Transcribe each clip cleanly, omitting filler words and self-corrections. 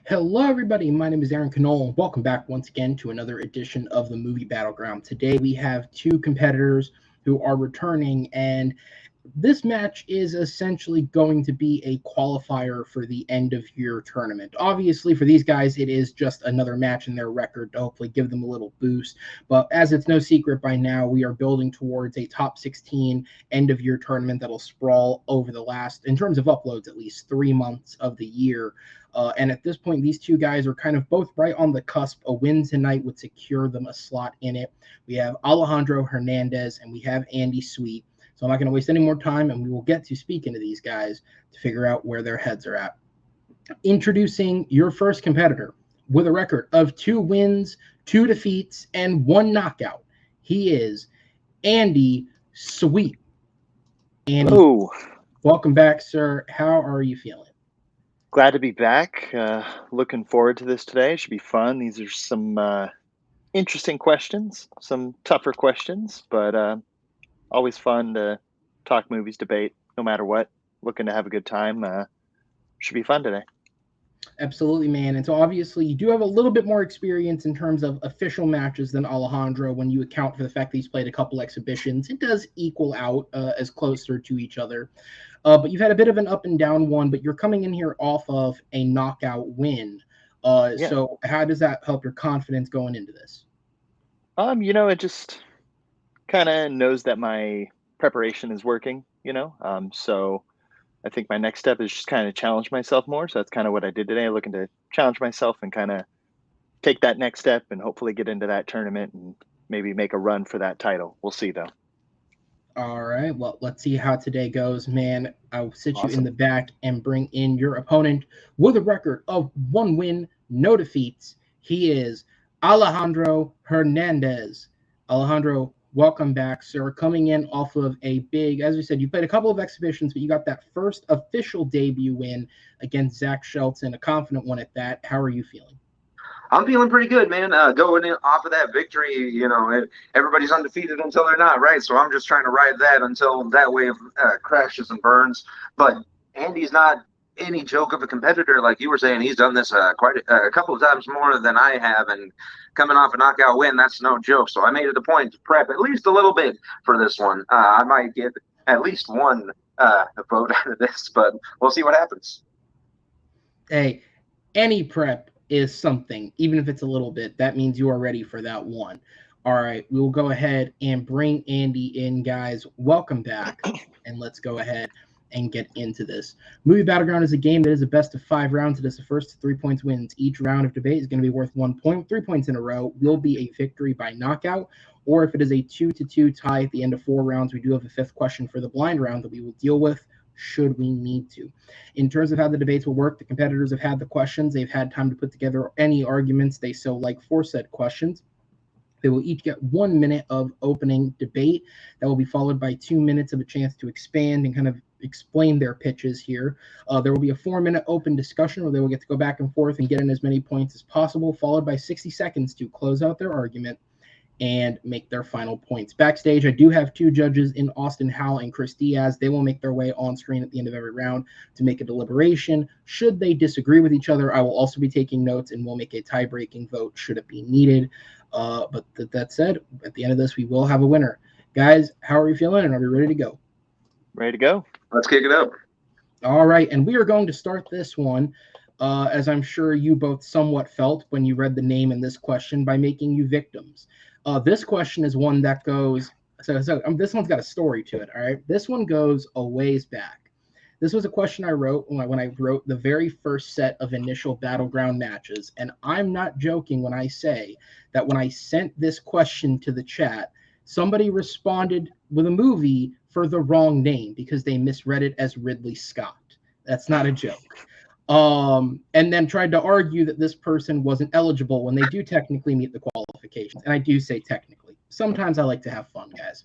Hello, everybody. My name is Aaron Knoll. Welcome back once again to another edition of the Movie Battleground. Today we have two competitors who are returning, and this match is essentially going to be a qualifier for the end of year tournament. Obviously, for these guys, it is just another match in their record to hopefully give them a little boost. But as it's no secret by now, we are building towards a top 16 end of year tournament that'll sprawl over the last, in terms of uploads, at least 3 months of the year. And at this point, these two guys are kind of both right on the cusp. A win tonight would secure them a slot in it. We have Alejandro Hernandez and we have Andy Sweet. So I'm not going to waste any more time, and we will get to speaking to these guys to figure out where their heads are at. Introducing your first competitor with a record of 2 wins, 2 defeats, and 1 knockout. He is Andy Sweet. Andy, welcome back, sir. How are you feeling? Glad to be back. Looking forward to this today. It should be fun. These are some interesting questions, some tougher questions, but always fun to talk movies, debate, no matter what. Looking to have a good time. Should be fun today. Absolutely, man. And so obviously you do have a little bit more experience in terms of official matches than Alejandro when you account for the fact that he's played a couple exhibitions. It does equal out as closer to each other. But you've had a bit of an up and down one, but you're coming in here off of a knockout win. Yeah. So how does that help your confidence going into this? It just kind of knows that my preparation is working, so I think my next step is just kind of challenge myself more. So that's kind of what I did today, looking to challenge myself and kind of take that next step and hopefully get into that tournament and maybe make a run for that title. We'll see, though. All right, well, let's see how today goes, man. I'll sit you in the back and bring in your opponent with a record of 1 win, no defeats. He is Alejandro Hernandez. Alejandro, welcome back, sir. Coming in off of a big, as we said, you played a couple of exhibitions, but you got that first official debut win against Zach Shelton, a confident one at that. How are you feeling? I'm feeling pretty good, man. Going in off of that victory, everybody's undefeated until they're not, right? So I'm just trying to ride that until that wave crashes and burns. But Andy's not any joke of a competitor, like you were saying. He's done this quite a couple of times more than I have, and coming off a knockout win, that's no joke. So I made it a point to prep at least a little bit for this one. I might get at least one vote out of this, but we'll see what happens. Hey, any prep is something, even if it's a little bit. That means you are ready for that one. All right, we will go ahead and bring Andy in, guys. Welcome back, and let's go ahead and get into this. Movie Battleground is a game that is a best of 5 rounds. It is the first to 3 points wins. Each round of debate is going to be worth 1 point. 3 points in a row will be a victory by knockout, or if it is a 2-2 tie at the end of 4 rounds, we do have a 5th question for the blind round that we will deal with should we need to. In terms of how the debates will work, the competitors have had the questions. They've had time to put together any arguments they so like for said questions. They will each get 1 minute of opening debate. That will be followed by 2 minutes of a chance to expand and kind of explain their pitches here. There will be a 4-minute open discussion where they will get to go back and forth and get in as many points as possible, followed by 60 seconds to close out their argument and make their final points. Backstage, I do have 2 judges in Austin Howell and Chris Diaz. They will make their way on screen at the end of every round to make a deliberation. Should they disagree with each other, I will also be taking notes and we'll make a tie-breaking vote should it be needed. But that said, at the end of this, we will have a winner. Guys, how are we feeling, and are we ready to go? Ready to go. Let's kick it up. All right, and we are going to start this one, as I'm sure you both somewhat felt when you read the name in this question, by making you victims. This question is one that goes, this one's got a story to it, all right? This one goes a ways back. This was a question I wrote when I wrote the very first set of initial Battleground matches, and I'm not joking when I say that when I sent this question to the chat, somebody responded with a movie for the wrong name because they misread it as Ridley Scott. That's not a joke. And then tried to argue that this person wasn't eligible when they do technically meet the qualifications. And I do say technically. Sometimes I like to have fun, guys.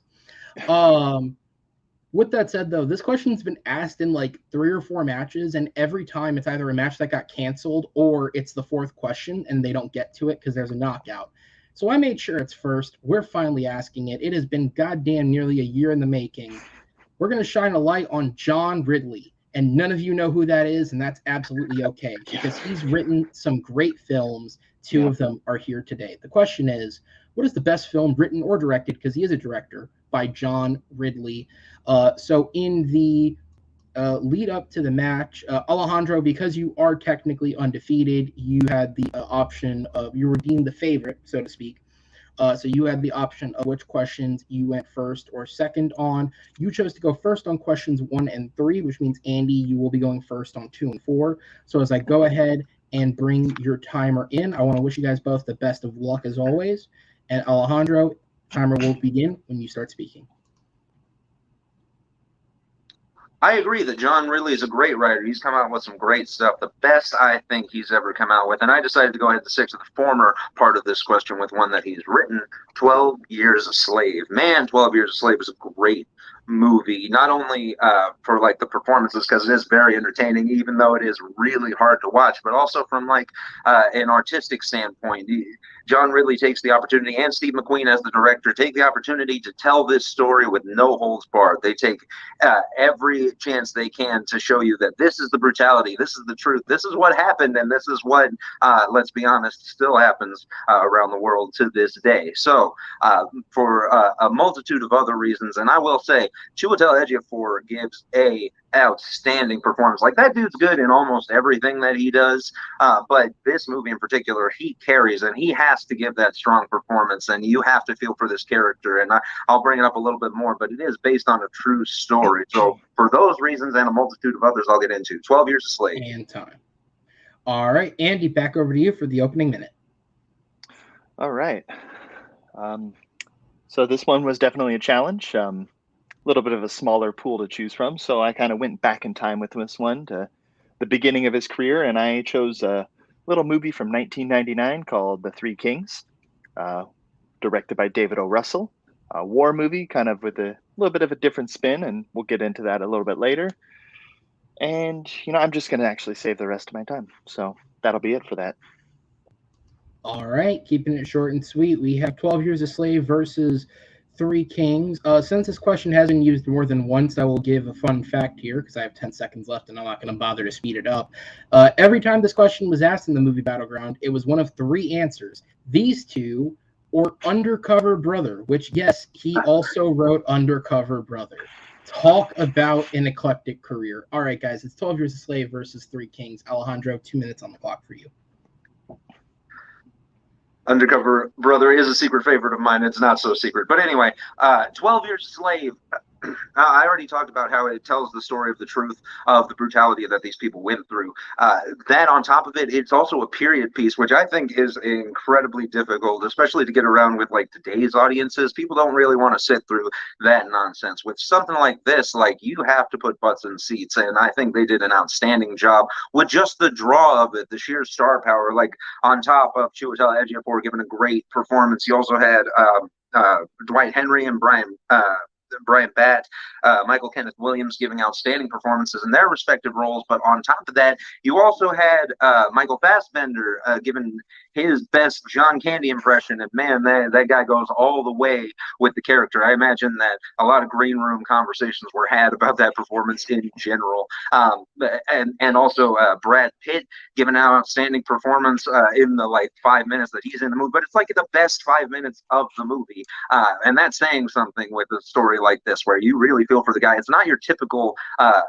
With that said, though, this question's been asked in like 3 or 4 matches, and every time it's either a match that got canceled or it's the 4th question and they don't get to it because there's a knockout. So I made sure it's first. We're finally asking it. It has been goddamn nearly a year in the making. We're going to shine a light on John Ridley. and none of you know who that is, and that's absolutely okay because he's written some great films. Two of them are here today. The question is, what is the best film written or directed, because he is a director, by John Ridley? So in the lead up to the match, Alejandro, because you are technically undefeated, you had the option of, you were deemed the favorite, so to speak. So you had the option of which questions you went first or second on. You chose to go first on questions 1 and 3, which means, Andy, you will be going first on 2 and 4. So as I go ahead and bring your timer in, I want to wish you guys both the best of luck as always. And Alejandro, timer will begin when you start speaking. I agree that John Ridley is a great writer. He's come out with some great stuff, the best I think he's ever come out with. And I decided to go ahead and stick to the former part of this question with one that he's written, 12 Years a Slave. Man, 12 Years a Slave is a great movie, not only for like the performances, because it is very entertaining, even though it is really hard to watch, but also from like an artistic standpoint. John Ridley takes the opportunity, and Steve McQueen as the director take the opportunity to tell this story with no holds barred. They take every chance they can to show you that this is the brutality, this is the truth, this is what happened, and this is what, let's be honest, still happens around the world to this day. So for a multitude of other reasons, and I will say, Chiwetel Ejiofor gives a outstanding performance. Like, that dude's good in almost everything that he does, but this movie in particular, he carries, and he has to give that strong performance, and you have to feel for this character. And I'll bring it up a little bit more, but it is based on a true story. So for those reasons and a multitude of others I'll get into, 12 Years a Slave. And time. All right, Andy, back over to you for the opening minute. All right. So this one was definitely a challenge. Little bit of a smaller pool to choose from, so I kind of went back in time with this one to the beginning of his career, and I chose a little movie from 1999 called The Three Kings, directed by David O. Russell. A war movie, kind of with a little bit of a different spin, and we'll get into that a little bit later. And, I'm just going to actually save the rest of my time, so that'll be it for that. All right, keeping it short and sweet, we have 12 Years a Slave versus Three Kings. Since this question has been used more than once, I will give a fun fact here because I have 10 seconds left and I'm not going to bother to speed it up. Every time this question was asked in the Movie Battleground, it was one of 3 answers. These two or Undercover Brother, which, yes, he also wrote Undercover Brother. Talk about an eclectic career. All right, guys, it's 12 Years a Slave versus Three Kings. Alejandro, 2 minutes on the clock for you. Undercover Brother is a secret favorite of mine. It's not so secret. But anyway, 12 Years a Slave. I already talked about how it tells the story of the truth of the brutality that these people went through. That on top of it, it's also a period piece, which I think is incredibly difficult, especially to get around with like today's audiences. People don't really want to sit through that nonsense. With something like this, like, you have to put butts in seats, and I think they did an outstanding job with just the draw of it, the sheer star power. Like, on top of Chiwetel Ejiofor giving a great performance, you also had Dwight Henry and Brian Batt, Michael Kenneth Williams giving outstanding performances in their respective roles. But on top of that, you also had Michael Fassbender giving his best John Candy impression. And man, that guy goes all the way with the character. I imagine that a lot of green room conversations were had about that performance in general. And also Brad Pitt giving an outstanding performance in the like 5 minutes that he's in the movie. But it's like the best 5 minutes of the movie. And that's saying something with a story like this, where you really feel for the guy. It's not your typical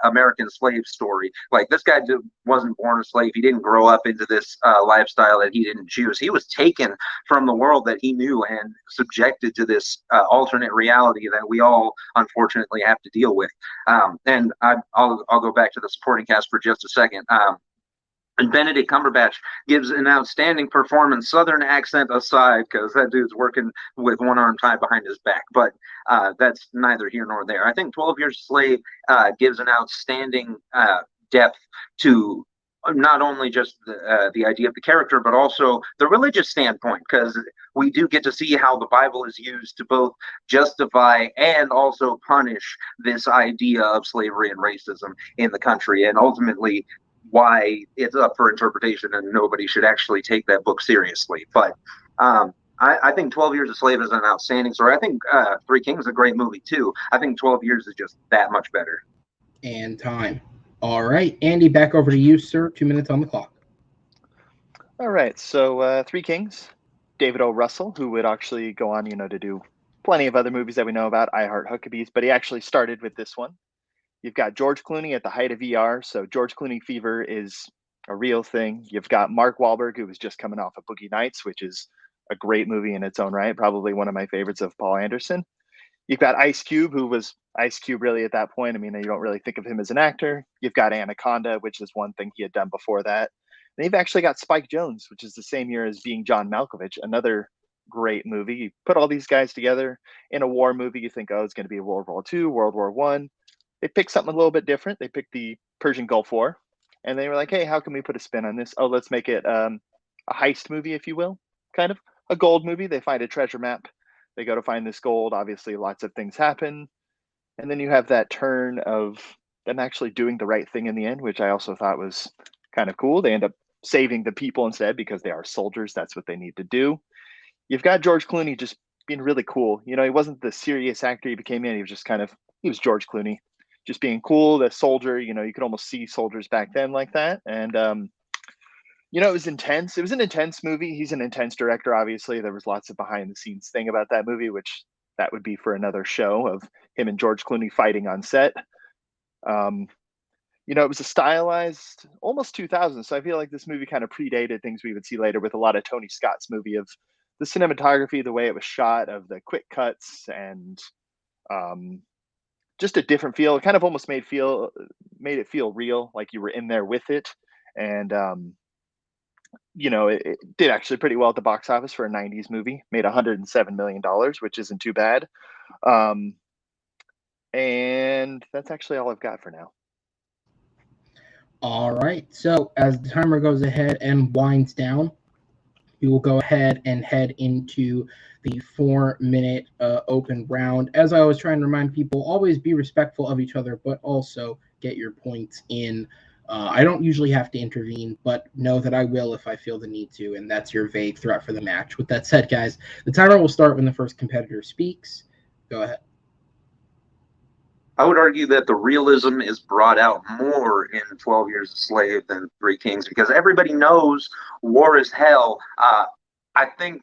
American slave story. Like, this guy wasn't born a slave. He didn't grow up into this lifestyle that he didn't choose. He was taken from the world that he knew and subjected to this alternate reality that we all unfortunately have to deal with. And I'll go back to the supporting cast for just a second. And Benedict Cumberbatch gives an outstanding performance, Southern accent aside, because that dude's working with one arm tied behind his back. But that's neither here nor there. I think 12 Years a Slave gives an outstanding depth to not only just the idea of the character, but also the religious standpoint, because we do get to see how the Bible is used to both justify and also punish this idea of slavery and racism in the country, and ultimately why it's up for interpretation and nobody should actually take that book seriously. But I think 12 Years a Slave is an outstanding story. I think Three Kings is a great movie too. I think 12 Years is just that much better. And time. All right, Andy, back over to you, sir. 2 minutes on the clock. All right, so Three Kings, David O. Russell, who would actually go on, to do plenty of other movies that we know about, I Heart Huckabees, but he actually started with this one. You've got George Clooney at the height of ER, so George Clooney fever is a real thing. You've got Mark Wahlberg, who was just coming off of Boogie Nights, which is a great movie in its own right, probably one of my favorites of Paul Anderson. You've got Ice Cube, who was Ice Cube really at that point. I mean, you don't really think of him as an actor. You've got Anaconda, which is one thing he had done before that. And you've actually got Spike Jonze, which is the same year as Being John Malkovich, another great movie. You put all these guys together in a war movie, you think, oh, it's going to be World War II, World War I. They picked something a little bit different. They picked the Persian Gulf War, and they were like, hey, how can we put a spin on this? Oh, let's make it a heist movie, if you will, kind of a gold movie. They find a treasure map. They go to find this gold. Obviously, lots of things happen. And then you have that turn of them actually doing the right thing in the end, which I also thought was kind of cool. They end up saving the people instead because they are soldiers. That's what they need to do. You've got George Clooney just being really cool. He wasn't the serious actor he became in. He was just he was George Clooney, just being cool, the soldier. You could almost see soldiers back then like that. And, it was intense. It was an intense movie. He's an intense director, obviously. There was lots of behind the scenes thing about that movie, which that would be for another show of him and George Clooney fighting on set. It was a stylized, almost 2000. So I feel like this movie kind of predated things we would see later with a lot of Tony Scott's movie, of the cinematography, the way it was shot, of the quick cuts, and just a different feel. It kind of almost made it feel real, like you were in there with it. And, it did actually pretty well at the box office for a 90s movie, made $107 million, which isn't too bad. And that's actually all I've got for now. All right, so as the timer goes ahead and winds down, we will go ahead and head into the 4-minute open round. As I was trying to remind people, always be respectful of each other, but also get your points in. I don't usually have to intervene, but know that I will if I feel the need to, and that's your vague threat for the match. With that said, guys, the timer will start when the first competitor speaks. Go ahead. I would argue that the realism is brought out more in 12 Years a Slave than Three Kings, because everybody knows war is hell. I think,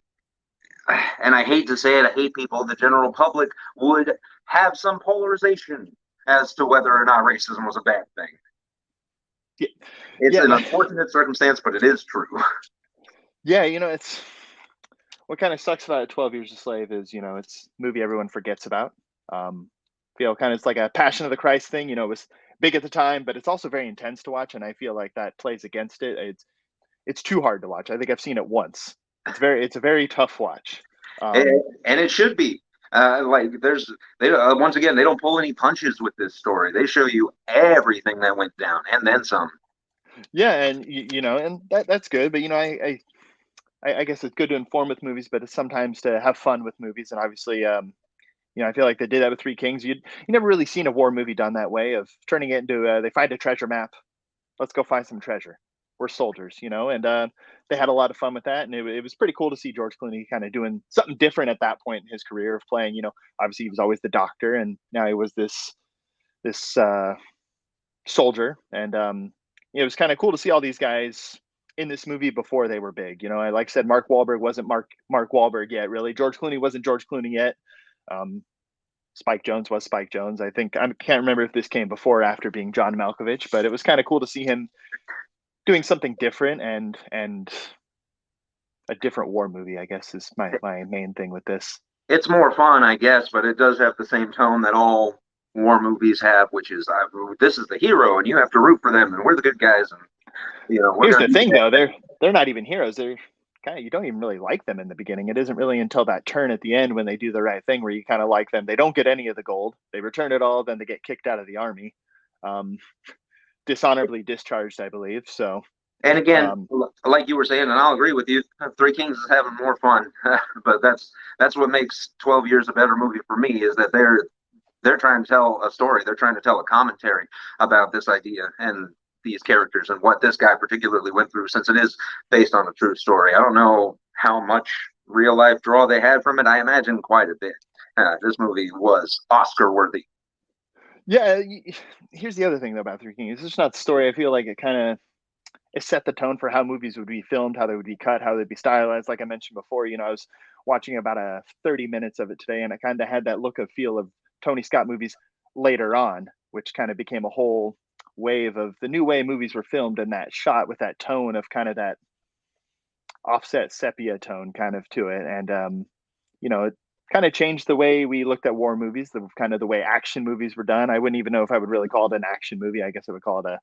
and I hate to say it, I hate people, the general public would have some polarization as to whether or not racism was a bad thing. It's an unfortunate circumstance, but it is true. Yeah, it's what kind of sucks about 12 Years a Slave is, it's a movie everyone forgets about. Feel kind of it's like a Passion of the Christ thing. It was big at the time, but it's also very intense to watch, and I feel like that plays against it. It's too hard to watch. I think I've seen it once. It's a very tough watch, and it should be. Once again, they don't pull any punches with this story. They show you everything that went down and then some. Yeah, and and that's good. But I guess it's good to inform with movies, but it's sometimes to have fun with movies, and obviously. I feel like they did that with Three Kings. You never really seen a war movie done that way, of turning it into they find a treasure map. Let's go find some treasure. We're soldiers, and they had a lot of fun with that. And it was pretty cool to see George Clooney kind of doing something different at that point in his career, of playing, obviously he was always the doctor, and now he was this soldier. And it was kind of cool to see all these guys in this movie before they were big. Like I said, Mark Wahlberg wasn't Mark Wahlberg yet, really. George Clooney wasn't George Clooney yet. Spike Jonze was Spike Jonze. I can't remember if this came before or after Being John Malkovich, but it was kind of cool to see him doing something different and a different war movie, I guess, is my main thing with this. It's more fun, I guess, but it does have the same tone that all war movies have, which is this is the hero and you have to root for them and we're the good guys. And here's the thing, though, they're not even heroes. They're you don't even really like them in the beginning. It isn't really until that turn at the end when they do the right thing where you kind of like them. They don't get any of the gold. They return it all. Then they get kicked out of the army, dishonorably discharged, I believe. So, and again, like you were saying, and I'll agree with you, Three Kings is having more fun. But that's what makes 12 Years a better movie for me, is that they're trying to tell a story. They're trying to tell a commentary about this idea and these characters and what this guy particularly went through, since it is based on a true story. I don't know how much real life draw they had from it. I imagine quite a bit. This movie was Oscar worthy. Yeah, here's the other thing though about Three Kings. It's just not the story. I feel like it set the tone for how movies would be filmed, how they would be cut, how they'd be stylized. Like I mentioned before, I was watching about 30 minutes of it today, and it kind of had that look of feel of Tony Scott movies later on, which kind of became a whole wave of the new way movies were filmed, and that shot with that tone of kind of that offset sepia tone kind of to it. And it kind of changed the way we looked at war movies, the kind of the way action movies were done. I wouldn't even know if I would really call it an action movie. I guess I would call it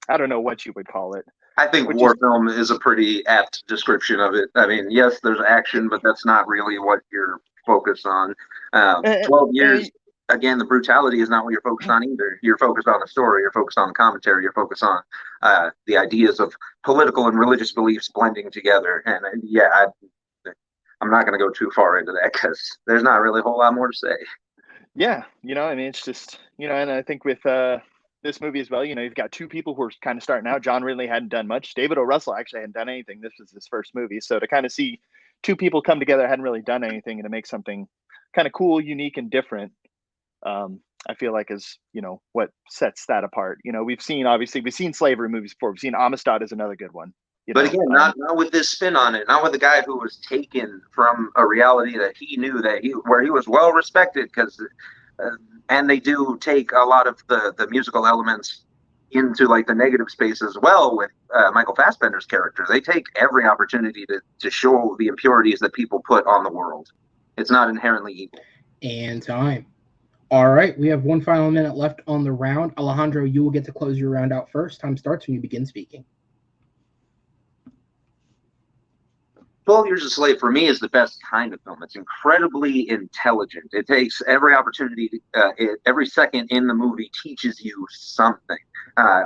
I don't know what you would call it. I think war film is a pretty apt description of it. I mean, yes, there's action, but that's not really what you're focused on. 12 years, again, the brutality is not what you're focused on either. You're focused on the story, you're focused on the commentary, you're focused on the ideas of political and religious beliefs blending together. And I'm not going to go too far into that because there's not really a whole lot more to say. Yeah, I mean, it's just, and I think with this movie as well, you've got two people who are kind of starting out. John Ridley hadn't done much. David O. Russell actually hadn't done anything. This was his first movie. So to kind of see two people come together, hadn't really done anything, and to make something kind of cool, unique, and different, I feel like is, what sets that apart. We've seen slavery movies before. We've seen Amistad is another good one. But again, not with this spin on it, not with the guy who was taken from a reality that he knew where he was well respected, because and they do take a lot of the musical elements into like the negative space as well with Michael Fassbender's character. They take every opportunity to show the impurities that people put on the world. It's not inherently evil. And time. All right, we have one final minute left on the round. Alejandro, you will get to close your round out first. Time starts when you begin speaking. 12 Years a Slave, for me, is the best kind of film. It's incredibly intelligent. It takes every opportunity, every second in the movie teaches you something,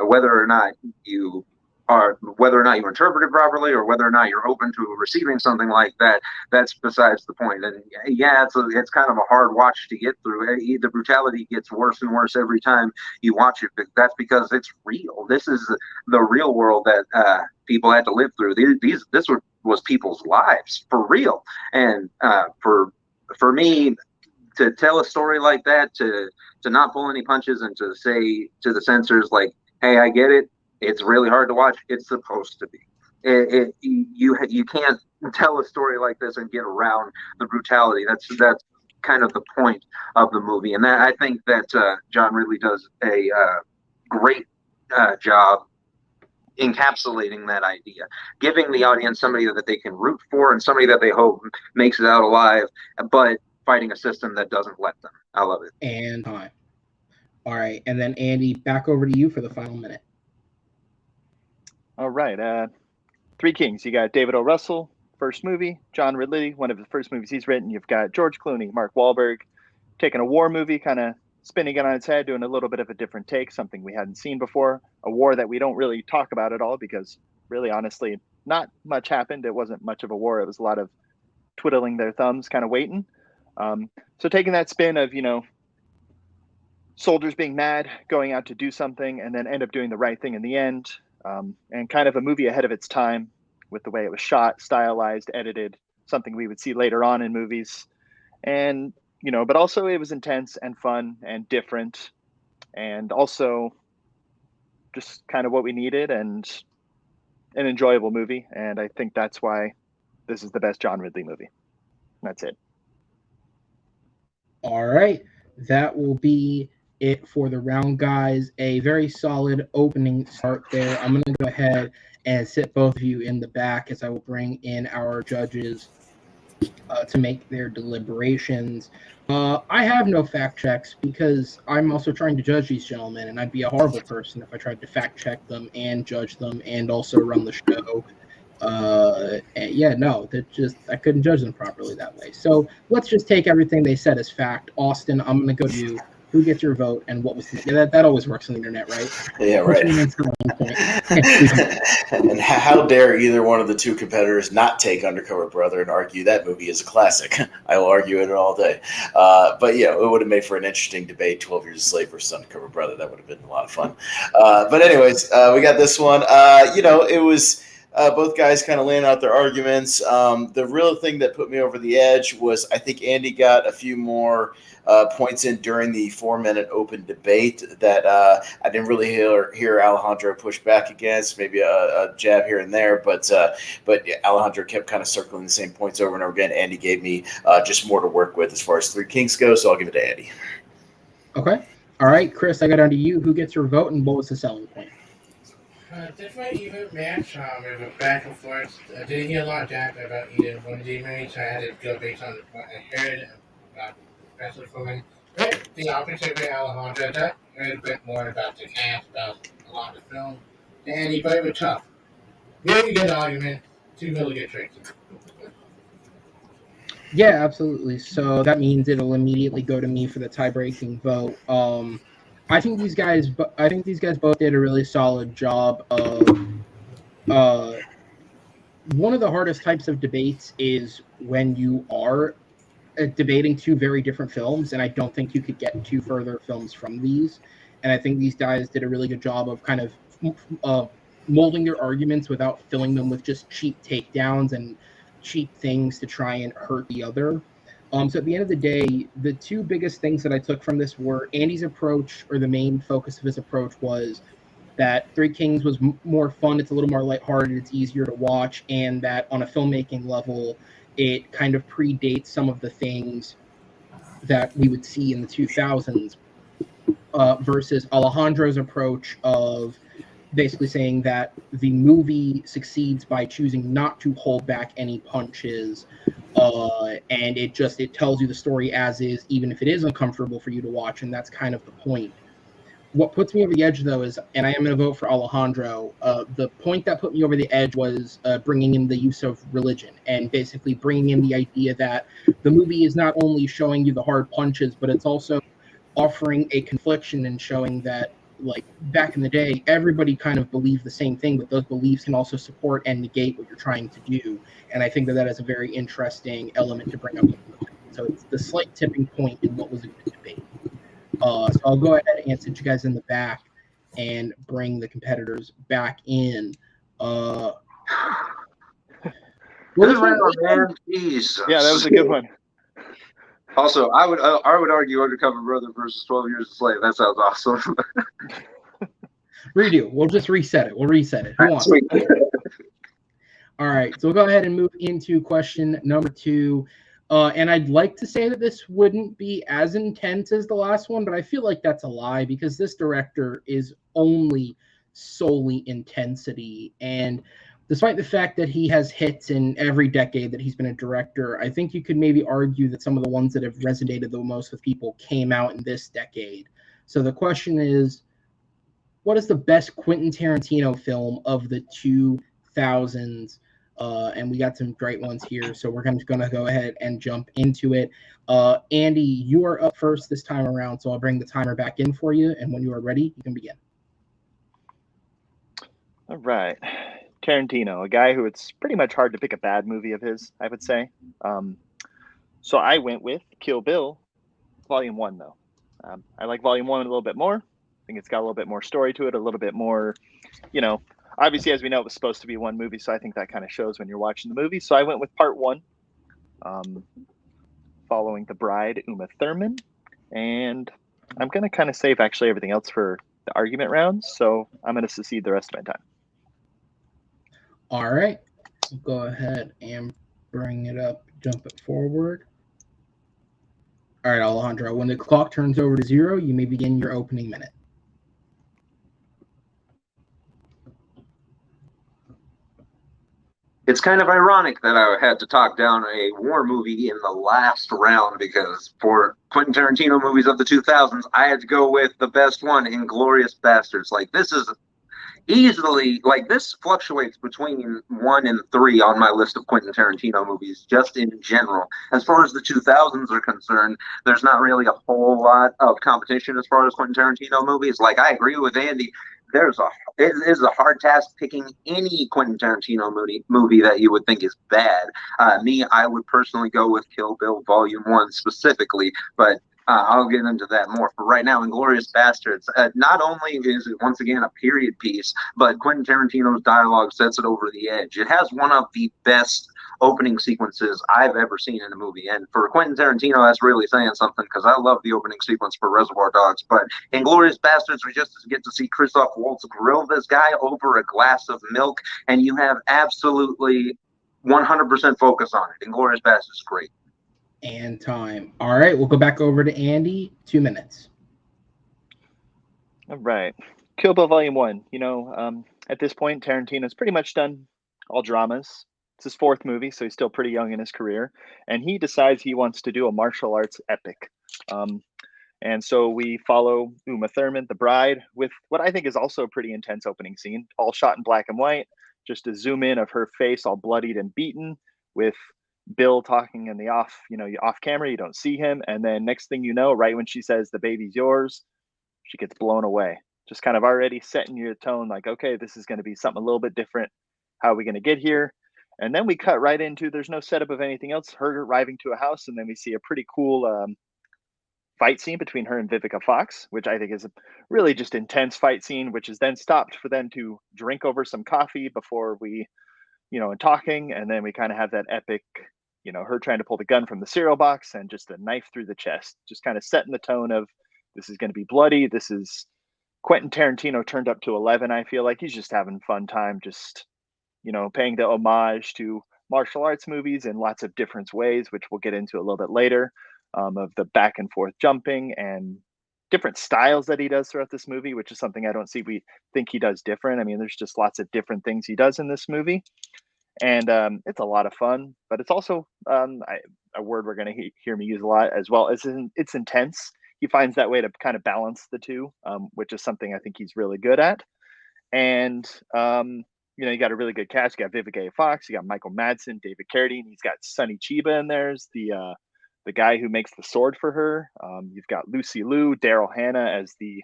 whether or not you interpret it properly or whether or not you're open to receiving something like that. That's besides the point. And yeah, it's kind of a hard watch to get through. The brutality gets worse and worse every time you watch it, but that's because it's real. This is the real world that people had to live through. This was people's lives for real. And for me to tell a story like that, to not pull any punches and to say to the censors, like, hey, I get it. It's really hard to watch. It's supposed to be. You can't tell a story like this and get around the brutality. That's kind of the point of the movie. And I think that John Ridley does a great job encapsulating that idea, giving the audience somebody that they can root for and somebody that they hope makes it out alive, but fighting a system that doesn't let them. I love it. And time. All right, and then Andy, back over to you for the final minute. All right, Three Kings. You got David O. Russell, first movie. John Ridley, one of the first movies he's written. You've got George Clooney, Mark Wahlberg, taking a war movie, kind of spinning it on its head, doing a little bit of a different take, something we hadn't seen before, a war that we don't really talk about at all because really, honestly, not much happened. It wasn't much of a war. It was a lot of twiddling their thumbs, kind of waiting. So taking that spin of, soldiers being mad, going out to do something, and then end up doing the right thing in the end, and kind of a movie ahead of its time with the way it was shot, stylized, edited, something we would see later on in movies. And but also it was intense and fun and different and also just kind of what we needed and an enjoyable movie. And I think that's why this is the best John Ridley movie. That's it. All right. That will be it for the round, guys. A very solid opening start there. I'm going to go ahead and sit both of you in the back as I will bring in our judges to make their deliberations. I have no fact checks because I'm also trying to judge these gentlemen, and I'd be a horrible person if I tried to fact check them and judge them and also run the show. I couldn't judge them properly that way. So let's just take everything they said as fact. Austin, I'm going to go to you. Who gets your vote, and what was that always works on the internet, right? Yeah, right. And how dare either one of the two competitors not take Undercover Brother and argue that movie is a classic? I will argue it all day. But yeah, it would have made for an interesting debate, 12 Years a Slave versus Undercover Brother. That would have been a lot of fun. But anyways, we got this one. It was Both guys kind of laying out their arguments. The real thing that put me over the edge was I think Andy got a few more points in during the 4-minute open debate that I didn't really hear Alejandro push back against, maybe a jab here and there, but Alejandro kept kind of circling the same points over and over again. Andy gave me just more to work with as far as Three Kings go, so I'll give it to Andy. Okay. All right, Chris, I got on to you. Who gets your vote, and what was the selling point? Definitely even match. It was back and forth. I didn't hear a lot of that about either one of the movies, so I had to go based on what I heard about especially for me. But the opposite with Alejandro, that heard a bit more about the cast, about a lot of the film. And he played it tough. Really good argument. Two really good tricks. Yeah, absolutely. So that means it'll immediately go to me for the tie-breaking vote. I think these guys both did a really solid job of. One of the hardest types of debates is when you are debating two very different films, and I don't think you could get two further films from these. And I think these guys did a really good job of kind of molding their arguments without filling them with just cheap takedowns and cheap things to try and hurt the other. So at the end of the day, the two biggest things that I took from this were Andy's approach, or the main focus of his approach was that Three Kings was more fun, it's a little more lighthearted, it's easier to watch, and that on a filmmaking level, it kind of predates some of the things that we would see in the 2000s, versus Alejandro's approach of basically saying that the movie succeeds by choosing not to hold back any punches, and it tells you the story as is, even if it is uncomfortable for you to watch, and that's kind of the point. What puts me over the edge, though, is, and I am going to vote for Alejandro, the point that put me over the edge was bringing in the use of religion, and basically bringing in the idea that the movie is not only showing you the hard punches, but it's also offering a confliction and showing that, like, back in the day, everybody kind of believed the same thing, but those beliefs can also support and negate what you're trying to do. And I think that is a very interesting element to bring up. So it's the slight tipping point in what was a good debate. So I'll go ahead and sit you guys in the back and bring the competitors back in. Good round, man. Jesus. Yeah, that was a good one. Also, I would argue Undercover Brother versus 12 Years a Slave. That sounds awesome. Redo. We'll just reset it. We'll reset it. Who wants? All right. So we'll go ahead and move into question number 2. And I'd like to say that this wouldn't be as intense as the last one, but I feel like that's a lie, because this director is only solely intensity. And despite the fact that he has hits in every decade that he's been a director, I think you could maybe argue that some of the ones that have resonated the most with people came out in this decade. So the question is, what is the best Quentin Tarantino film of the 2000s? And we got some great ones here, so we're going to go ahead and jump into it. Andy, you are up first this time around, so I'll bring the timer back in for you, and when you are ready, you can begin. All right. Tarantino, a guy who it's pretty much hard to pick a bad movie of his, I would say. So I went with Kill Bill, Volume 1, though. I like Volume 1 a little bit more. I think it's got a little bit more story to it, a little bit more, obviously, as we know, it was supposed to be one movie, so I think that kind of shows when you're watching the movie. So I went with Part 1, following the bride, Uma Thurman. And I'm going to kind of save actually everything else for the argument rounds, so I'm going to secede the rest of my time. All right. Go ahead and bring it up, jump it forward. All right, Alejandro, when the clock turns over to 0, you may begin your opening minute. It's kind of ironic that I had to talk down a war movie in the last round, because for Quentin Tarantino movies of the 2000s, I had to go with the best one, Inglourious Basterds. Like, this is easily, like, this fluctuates between 1 and 3 on my list of Quentin Tarantino movies, just in general. As far as the 2000s are concerned, there's not really a whole lot of competition as far as Quentin Tarantino movies. Like, I agree with Andy. It is a hard task picking any Quentin Tarantino movie that you would think is bad. I would personally go with Kill Bill Volume 1 specifically, but I'll get into that more. For right now, Inglourious Bastards, not only is it once again a period piece, but Quentin Tarantino's dialogue sets it over the edge. It has one of the best opening sequences I've ever seen in a movie. And for Quentin Tarantino, that's really saying something because I love the opening sequence for Reservoir Dogs. But Inglourious Bastards, we just get to see Christoph Waltz grill this guy over a glass of milk, and you have absolutely 100% focus on it. Inglourious Bastards is great. And time. All right, we'll go back over to Andy. 2 minutes. All right. Kill Bill Volume 1. At this point, Tarantino's pretty much done all dramas. It's his 4th movie, so he's still pretty young in his career. And he decides he wants to do a martial arts epic. And so we follow Uma Thurman, the bride, with what I think is also a pretty intense opening scene, all shot in black and white. Just a zoom in of her face all bloodied and beaten, with Bill talking in the off camera, you don't see him. And then next thing you know, right when she says the baby's yours, she gets blown away. Just kind of already setting your tone like, okay, this is going to be something a little bit different. How are we going to get here? And then we cut right into, there's no setup of anything else, her arriving to a house. And then we see a pretty cool fight scene between her and Vivica Fox, which I think is a really just intense fight scene, which is then stopped for them to drink over some coffee before we, and talking. And then we kind of have that epic, her trying to pull the gun from the cereal box and just a knife through the chest, just kind of setting the tone of this is going to be bloody. This is Quentin Tarantino turned up to 11. I feel like he's just having fun time, just, paying the homage to martial arts movies in lots of different ways, which we'll get into a little bit later, of the back and forth jumping and different styles that he does throughout this movie, which is something I don't see we think he does different. I mean, there's just lots of different things he does in this movie. And it's a lot of fun, but it's also a word we're going to hear me use a lot as well. It's intense. He finds that way to kind of balance the two, which is something I think he's really good at. And you got a really good cast. You got Vivica Fox, you got Michael Madsen, David Carradine. He's got Sonny Chiba in there. There's the guy who makes the sword for her. You've got Lucy Liu, Daryl Hannah as the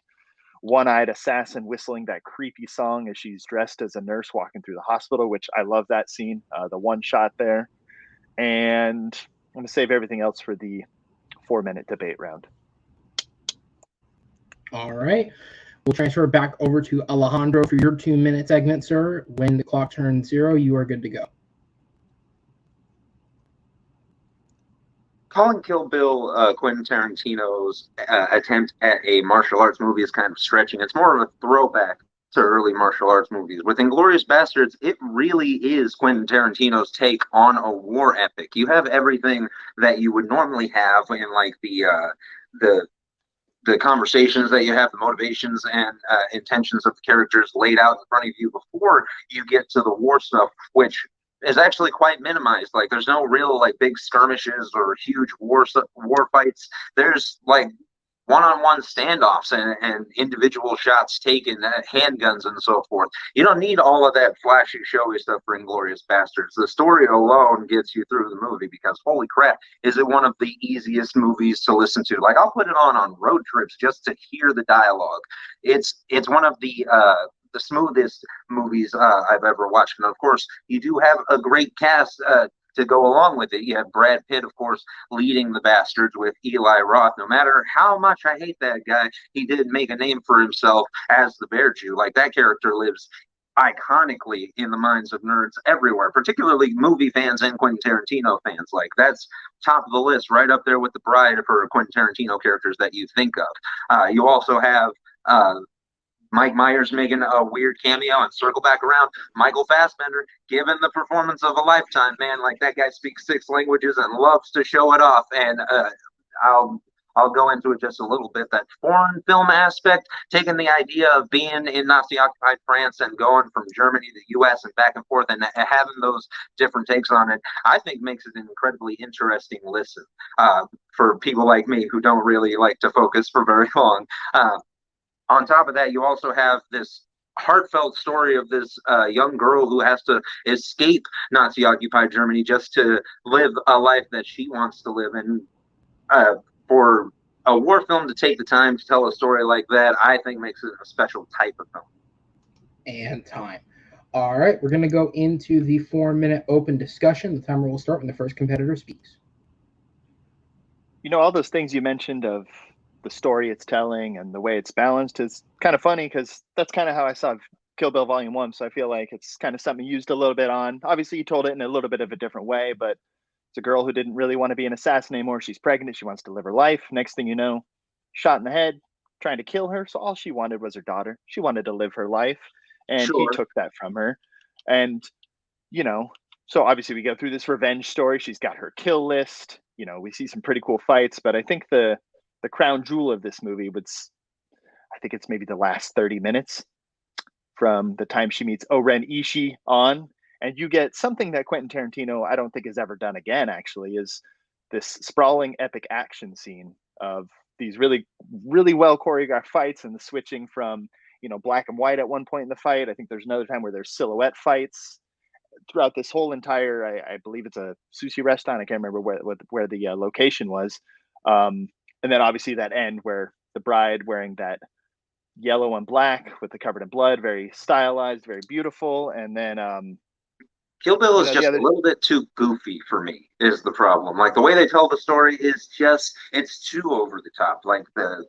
one-eyed assassin whistling that creepy song as she's dressed as a nurse walking through the hospital, which I love that scene, the one shot there. And I'm going to save everything else for the 4-minute debate round. All right. We'll transfer back over to Alejandro for your 2-minute segment, sir. When the clock turns 0, you are good to go. Calling Kill Bill Quentin Tarantino's attempt at a martial arts movie is kind of stretching. It's more of a throwback to early martial arts movies. With Inglourious Bastards, it really is Quentin Tarantino's take on a war epic. You have everything that you would normally have in like the conversations that you have, the motivations and intentions of the characters laid out in front of you before you get to the war stuff, which is actually quite minimized. Like, there's no real like big skirmishes or huge war fights. There's like one-on-one standoffs and individual shots taken, handguns and so forth. You don't need all of that flashy, showy stuff for Inglourious Bastards. The story alone gets you through the movie because, holy crap, is it one of the easiest movies to listen to. Like, I'll put it on road trips just to hear the dialogue. It's one of the smoothest movies I've ever watched. And of course, you do have a great cast to go along with it. You have Brad Pitt, of course, leading the Bastards with Eli Roth. No matter how much I hate that guy, he did make a name for himself as the Bear Jew. Like, that character lives iconically in the minds of nerds everywhere, particularly movie fans and Quentin Tarantino fans. Like, that's top of the list, right up there with the Bride for Quentin Tarantino characters that you think of. You also have Mike Myers making a weird cameo and circle back around. Michael Fassbender, given the performance of a lifetime, man, like, that guy speaks 6 languages and loves to show it off. And I'll go into it just a little bit. That foreign film aspect, taking the idea of being in Nazi-occupied France and going from Germany to the U.S. and back and forth and having those different takes on it, I think makes it an incredibly interesting listen for people like me who don't really like to focus for very long. On top of that, you also have this heartfelt story of this young girl who has to escape Nazi-occupied Germany just to live a life that she wants to live. And for a war film to take the time to tell a story like that, I think makes it a special type of film. And time. All right, we're going to go into the 4-minute open discussion. The timer will start when the first competitor speaks. all those things you mentioned of the story it's telling and the way it's balanced is kind of funny because that's kind of how I saw Kill Bill Volume 1. So I feel like it's kind of something used a little bit on. Obviously, you told it in a little bit of a different way, but it's a girl who didn't really want to be an assassin anymore. She's pregnant. She wants to live her life. Next thing you know, shot in the head, trying to kill her. So all she wanted was her daughter. She wanted to live her life, and he Sure. took that from her. And, so obviously we go through this revenge story. She's got her kill list. We see some pretty cool fights, but I think the crown jewel of this movie I think it's maybe the last 30 minutes from the time she meets Oren Ishii on, and you get something that Quentin Tarantino I don't think has ever done again, actually, is this sprawling epic action scene of these really, really well choreographed fights and the switching from, black and white at one point in the fight. I think there's another time where there's silhouette fights throughout this whole entire, I believe it's a sushi restaurant. I can't remember where the location was. And then obviously that end where the bride wearing that yellow and black with the covered in blood, very stylized, very beautiful. And then Kill Bill is just a little bit too goofy for me, is the problem. Like, the way they tell the story is it's too over the top. Like, the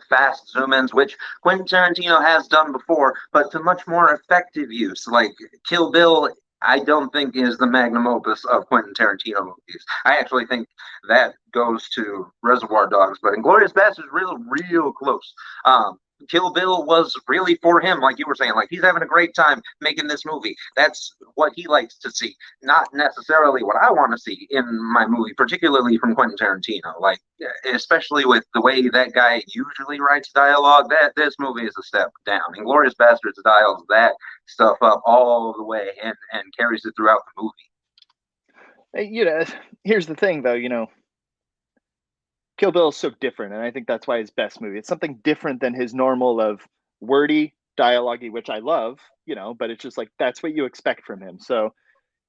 fast zoom ins, which Quentin Tarantino has done before, but to much more effective use. Like, Kill Bill, I don't think is the magnum opus of Quentin Tarantino movies. I actually think that goes to Reservoir Dogs, but Inglourious Basterds is real close. Kill Bill was really for him, like you were saying. Like, he's having a great time making this movie. That's what he likes to see, not necessarily what I want to see in my movie, particularly from Quentin Tarantino. Like, especially with the way that guy usually writes dialogue, that this movie is a step down. Inglourious Basterds dials that stuff up all the way and carries it throughout the movie. Here's the thing, though. Kill Bill is so different, and I think that's why his best movie. It's something different than his normal of wordy dialogue, which I love, but it's just like that's what you expect from him. So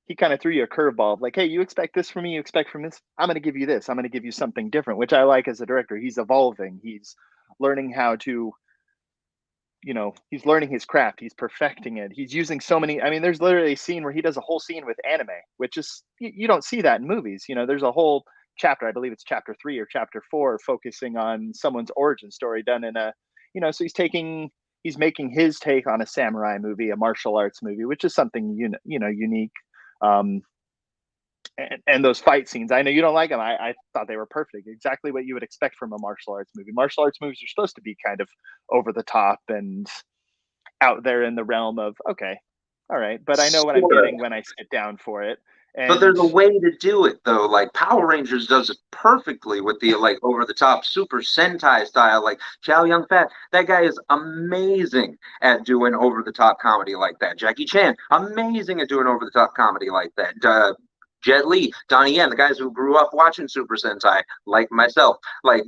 he kind of threw you a curveball of like, hey, you expect this from me, you expect from this. I'm going to give you this. I'm going to give you something different, which I like as a director. He's evolving. He's learning how to, he's learning his craft. He's perfecting it. He's using so many. I mean, there's literally a scene where he does a whole scene with anime, which is you don't see that in movies. There's a whole chapter, I believe it's chapter 3 or chapter 4, focusing on someone's origin story done in a, so he's making his take on a samurai movie, a martial arts movie, which is something, unique. And those fight scenes, I know you don't like them. I thought they were perfect. Exactly what you would expect from a martial arts movie. Martial arts movies are supposed to be kind of over the top and out there in the realm of, okay, all right, but I know what I'm getting when I sit down for it. But there's a way to do it, though. Like, Power Rangers does it perfectly with the, like, over-the-top Super Sentai style. Like, Chow Yun-Fat, that guy is amazing at doing over-the-top comedy like that. Jackie Chan, amazing at doing over-the-top comedy like that. Jet Li, Donnie Yen, the guys who grew up watching Super Sentai, like myself. Like,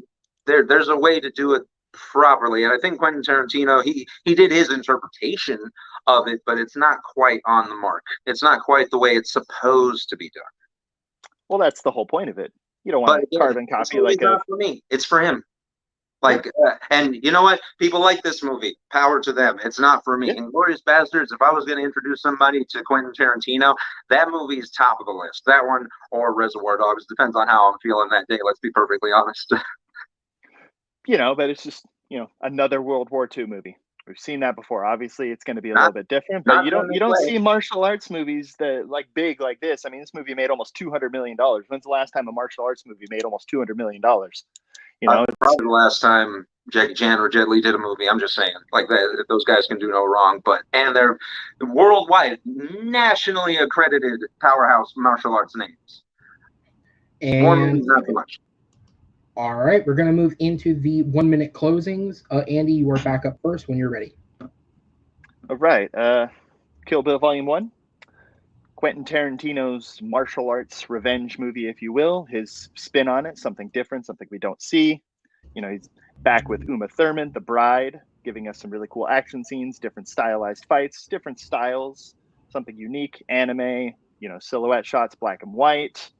there's a way to do it properly. And I think Quentin Tarantino, he did his interpretation of it, but it's not quite on the mark. It's not quite the way it's supposed to be done. Well, that's the whole point of it. You don't want to carbon copy like not for me. It's for him. Like, and you know what? People like this movie. Power to them. It's not for me. Inglourious Basterds, if I was going to introduce somebody to Quentin Tarantino, that movie is top of the list. That one or Reservoir Dogs. Depends on how I'm feeling that day. Let's be perfectly honest. But it's just, another World War II movie. We've seen that before. Obviously, it's going to be a little bit different, but you don't see martial arts movies that like big like this. I mean, this movie made almost $200 million. When's the last time a martial arts movie made almost $200 million? Probably the last time Jackie Chan or Jet Li did a movie. I'm just saying, like, that those guys can do no wrong. And they're worldwide, nationally accredited powerhouse martial arts names. And more movies, not so much. All right, we're going to move into the 1 minute closings. Andy, you are back up first when you're ready. All right. Kill Bill Volume 1. Quentin Tarantino's martial arts revenge movie, if you will. His spin on it, something different, something we don't see. He's back with Uma Thurman, the bride, giving us some really cool action scenes, different stylized fights, different styles, something unique, anime, silhouette shots, black and white.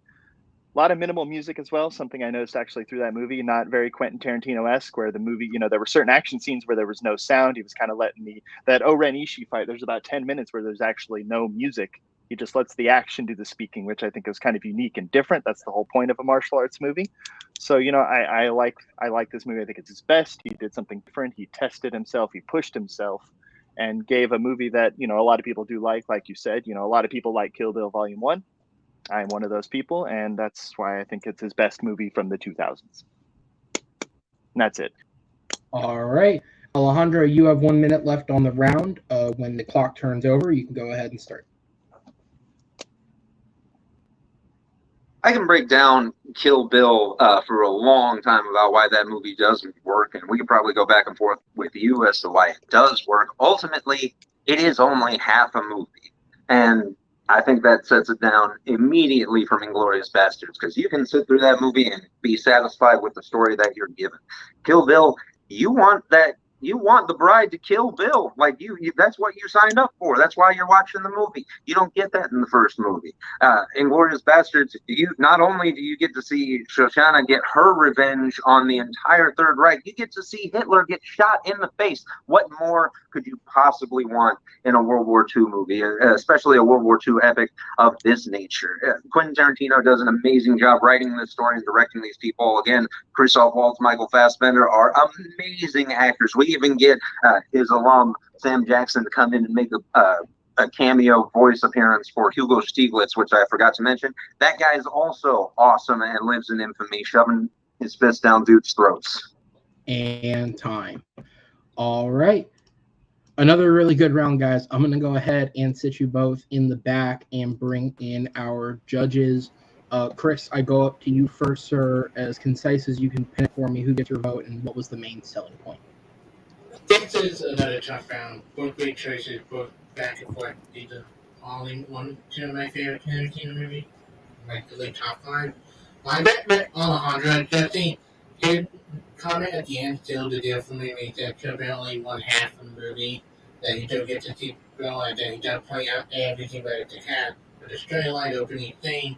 A lot of minimal music as well, something I noticed actually through that movie, not very Quentin Tarantino-esque, where the movie, there were certain action scenes where there was no sound. He was kind of letting that Oren Ishii fight, there's about 10 minutes where there's actually no music. He just lets the action do the speaking, which I think is kind of unique and different. That's the whole point of a martial arts movie. So I like this movie. I think it's his best. He did something different. He tested himself. He pushed himself, and gave a movie that a lot of people do like you said. A lot of people like Kill Bill Volume 1. I'm one of those people, and that's why I think it's his best movie from the 2000s. And that's it. All right. Alejandro, you have 1 minute left on the round. When the clock turns over, you can go ahead and start. I can break down Kill Bill for a long time about why that movie doesn't work, and we could probably go back and forth with you as to why it does work. Ultimately, it is only half a movie, and I think that sets it down immediately from Inglourious Basterds, because you can sit through that movie and be satisfied with the story that you're given. Kill Bill, you want the bride to kill Bill. Like you that's what you signed up for. That's why you're watching the movie. You don't get that in the first movie. Inglourious Basterds, not only do you get to see Shoshana get her revenge on the entire Third Reich, you get to see Hitler get shot in the face. What more could you possibly want in a World War II movie, especially a World War II epic of this nature? Quentin Tarantino does an amazing job writing this story and directing these people. Again, Christoph Waltz, Michael Fassbender are amazing actors. We even get his alum Sam Jackson to come in and make a cameo voice appearance for Hugo Stieglitz, which I forgot to mention. That guy is also awesome and lives in infamy, shoving his fist down dudes' throats. And time. All right. Another really good round, guys. I'm going to go ahead and sit you both in the back and bring in our judges. Chris, I go up to you first, sir. As concise as you can pin it for me, who gets your vote and what was the main selling point? This is another tough round. Both great choices, both back and forth. These are all in one, two of my favorite Tarantino movies. Like the top 5. My bet Alejandro, Jesse, his comment at the end sealed the deal for me. He said Kill Bill only one half of the movie, that he don't get to see Bill, and then he does point out everything that it's a cat. But the storyline opening thing,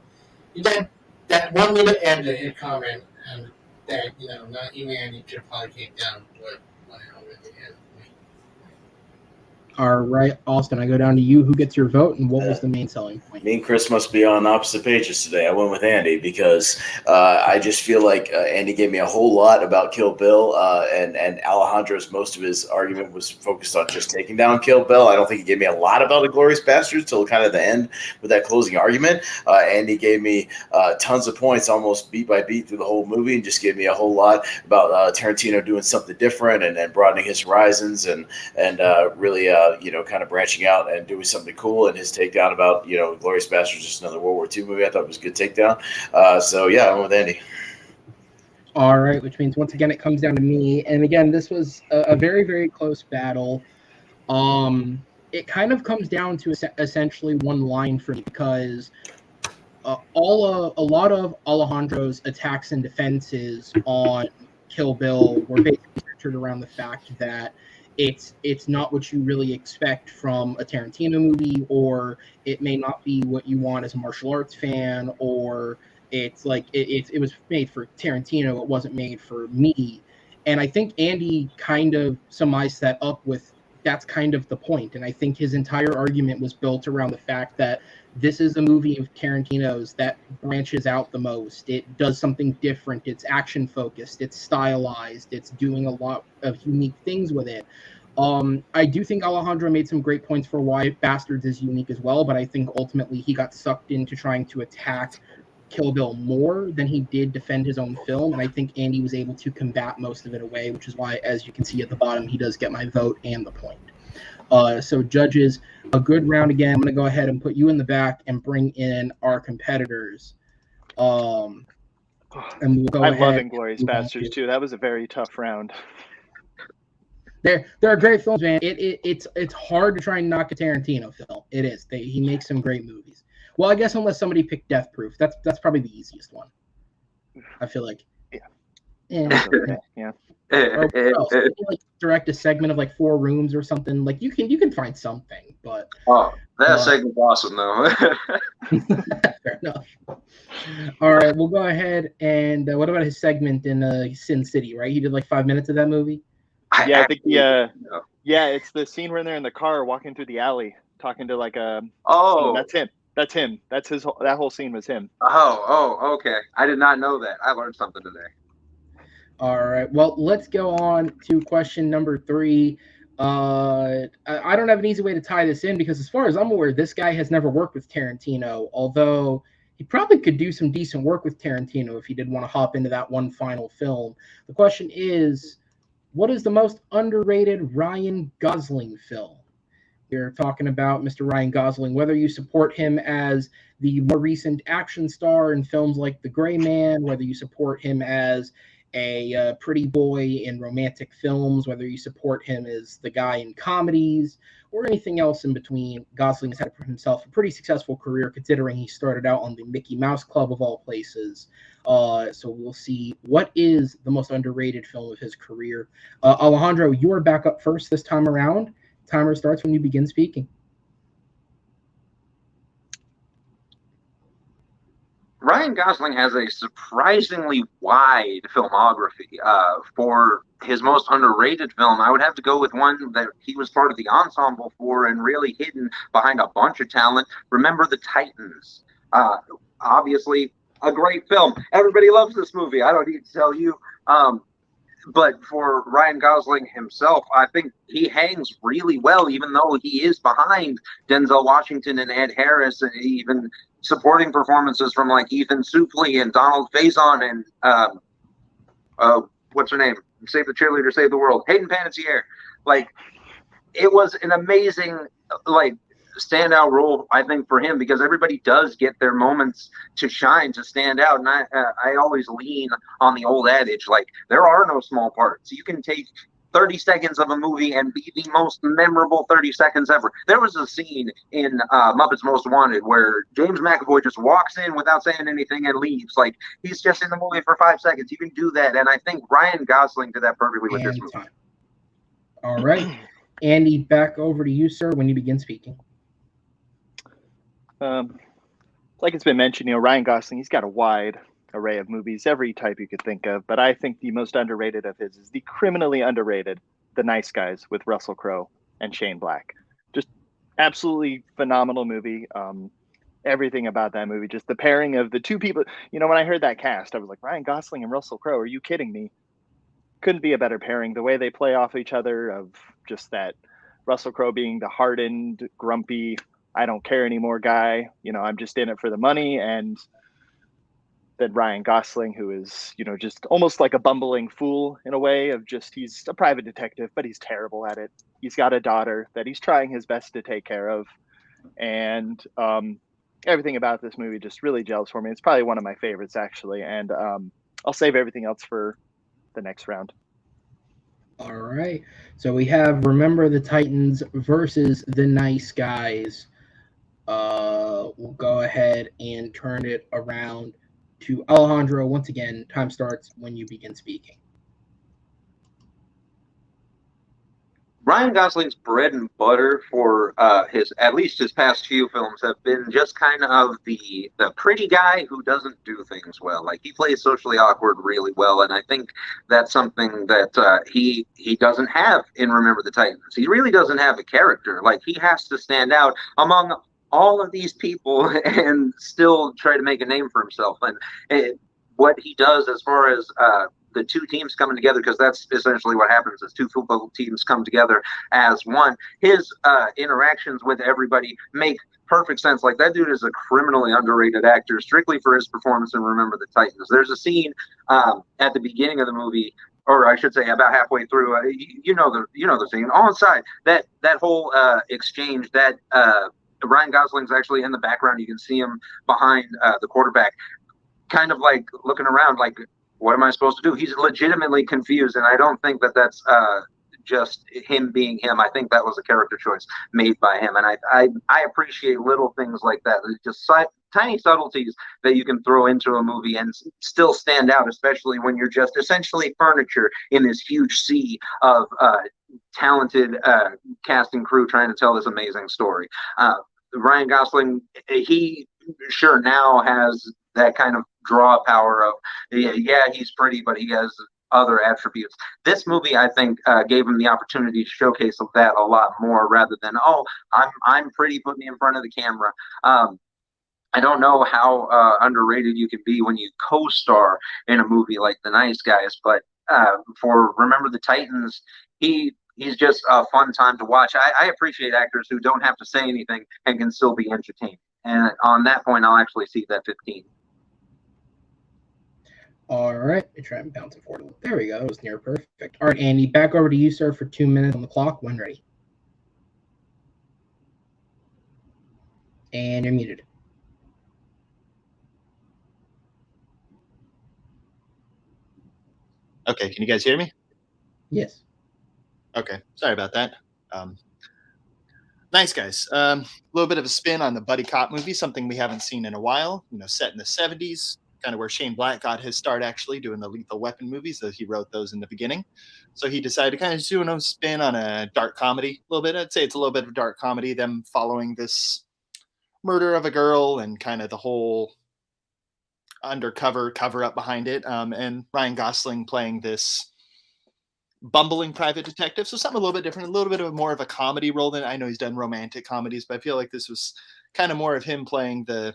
that 1 minute end of his comment, and that, not even Andy should probably take down what happened at the end. All right, Austin, I go down to you. Who gets your vote, and what was the main selling point? Me and Chris must be on opposite pages today. I went with Andy because I just feel like Andy gave me a whole lot about Kill Bill, and Alejandro's most of his argument was focused on just taking down Kill Bill. I don't think he gave me a lot about Inglourious Basterds till kind of the end with that closing argument. Andy gave me tons of points, almost beat by beat through the whole movie, and just gave me a whole lot about Tarantino doing something different and broadening his horizons and really kind of branching out and doing something cool. And his takedown about, Inglourious Basterds, just another World War II movie, I thought it was a good takedown. So, yeah, I went with Andy. All right, which means once again it comes down to me. And again, this was a very, very close battle. It kind of comes down to essentially one line for me, because a lot of Alejandro's attacks and defenses on Kill Bill were basically centered around the fact that it's not what you really expect from a Tarantino movie, or it may not be what you want as a martial arts fan, or it's like it was made for Tarantino, it wasn't made for me. And I think Andy kind of summarized that up with that's kind of the point. And I think his entire argument was built around the fact that this is a movie of Tarantino's that branches out the most. It does something different. It's action focused. It's stylized. It's doing a lot of unique things with it. I do think Alejandro made some great points for why Bastards is unique as well, but I think ultimately he got sucked into trying to attack Kill Bill more than he did defend his own film, and I think Andy was able to combat most of it away, which is why, as you can see at the bottom, he does get my vote and the point. So judges, a good round again. I'm going to go ahead and put you in the back and bring in our competitors. And we'll go ahead. I love Inglourious Basterds too. That was a very tough round. They're great films, man. It's hard to try and knock a Tarantino film. It is. He makes some great movies. Well, I guess unless somebody picked Death Proof, that's probably the easiest one. I feel like. Yeah. Or like direct a segment of like 4 rooms or something. Like you can find something, but that segment's awesome though. Fair enough. All right, we'll go ahead and what about his segment in Sin City? Right, he did like 5 minutes of that movie. Yeah, I think it's the scene where they're in the car walking through the alley, talking to like a. Oh, that's him. That's him. That's his. That whole scene was him. Oh, okay. I did not know that. I learned something today. All right. Well, let's go on to question number 3. I don't have an easy way to tie this in because, as far as I'm aware, this guy has never worked with Tarantino. Although he probably could do some decent work with Tarantino if he did want to hop into that one final film. The question is, what is the most underrated Ryan Gosling film? We're talking about Mr. Ryan Gosling, whether you support him as the more recent action star in films like The Gray Man, whether you support him as a pretty boy in romantic films, whether you support him as the guy in comedies, or anything else in between. Gosling has had for himself a pretty successful career, considering he started out on the Mickey Mouse Club of all places. So we'll see what is the most underrated film of his career. Alejandro, you are back up first this time around. Timer starts when you begin speaking. Ryan Gosling has a surprisingly wide filmography. For his most underrated film, I would have to go with one that he was part of the ensemble for and really hidden behind a bunch of talent. Remember the Titans. Obviously, a great film. Everybody loves this movie. I don't need to tell you. But for Ryan Gosling himself, I think he hangs really well, even though he is behind Denzel Washington and Ed Harris, and even supporting performances from like Ethan Suplee and Donald Faison and what's her name? Save the Cheerleader, Save the World, Hayden Panettiere. Like, it was an amazing like standout role, I think, for him, because everybody does get their moments to shine, to stand out. And I always lean on the old adage, like, there are no small parts. You can take 30 seconds of a movie and be the most memorable 30 seconds ever. There was a scene in Muppets Most Wanted where James McAvoy just walks in without saying anything and leaves. Like, he's just in the movie for 5 seconds. You can do that. And I think Ryan Gosling did that perfectly with this movie. Time. All right. Andy, back over to you, sir, when you begin speaking. Like it's been mentioned, Ryan Gosling, he's got a wide array of movies, every type you could think of, but I think the most underrated of his is the criminally underrated The Nice Guys with Russell Crowe and Shane Black. Just absolutely phenomenal movie. Everything about that movie, just the pairing of the two people. When I heard that cast, I was like, Ryan Gosling and Russell Crowe, are you kidding me? Couldn't be a better pairing. The way they play off each other, of just that Russell Crowe being the hardened, grumpy, I don't care anymore guy, I'm just in it for the money. And then Ryan Gosling, who is, just almost like a bumbling fool in a way, of just, he's a private detective, but he's terrible at it. He's got a daughter that he's trying his best to take care of. And everything about this movie just really gels for me. It's probably one of my favorites, actually. And I'll save everything else for the next round. All right. So we have Remember the Titans versus The Nice Guys. We'll go ahead and turn it around to Alejandro. Once again, time starts when you begin speaking. Ryan Gosling's bread and butter for at least his past few films have been just kind of the pretty guy who doesn't do things well. Like, he plays socially awkward really well, and I think that's something that he doesn't have in Remember the Titans. He really doesn't have a character. Like, he has to stand out among all of these people and still try to make a name for himself. And what he does as far as the two teams coming together, because that's essentially what happens as two football teams come together as one. His interactions with everybody make perfect sense. Like, that dude is a criminally underrated actor, strictly for his performance in Remember the Titans. There's a scene at the beginning of the movie, or I should say about halfway through, you know the scene, onside, that whole exchange, that Ryan Gosling's actually in the background. You can see him behind the quarterback, kind of like looking around like, what am I supposed to do? He's legitimately confused, and I don't think that that's just him being him. I think that was a character choice made by him, and I appreciate little things like that. It's just tiny subtleties that you can throw into a movie and still stand out, especially when you're just essentially furniture in this huge sea of talented cast and crew trying to tell this amazing story. Ryan Gosling, he sure now has that kind of draw power of, yeah, he's pretty, but he has other attributes. This movie, I think, gave him the opportunity to showcase that a lot more, rather than, oh, I'm pretty, put me in front of the camera. I don't know how underrated you can be when you co-star in a movie like The Nice Guys, but for Remember the Titans, he's just a fun time to watch. I appreciate actors who don't have to say anything and can still be entertaining. And on that point, I'll actually see that 15. All right, I try and bounce it forward. There we go. It was near perfect. All right, Andy, back over to you, sir, for 2 minutes on the clock when ready. And you're muted. Okay, can you guys hear me? Yes. Okay, sorry about that. Nice, guys. A little bit of a spin on the buddy cop movie, something we haven't seen in a while. Set in the 70s, kind of where Shane Black got his start, actually doing the Lethal Weapon movies. He wrote those in the beginning, so he decided to kind of do a spin on a dark comedy a little bit. I'd say it's a little bit of a dark comedy, them following this murder of a girl and kind of the whole undercover cover up behind it, and Ryan Gosling playing this bumbling private detective. So something a little bit different, a little bit of more of a comedy role than I know he's done romantic comedies, but I feel like this was kind of more of him playing the,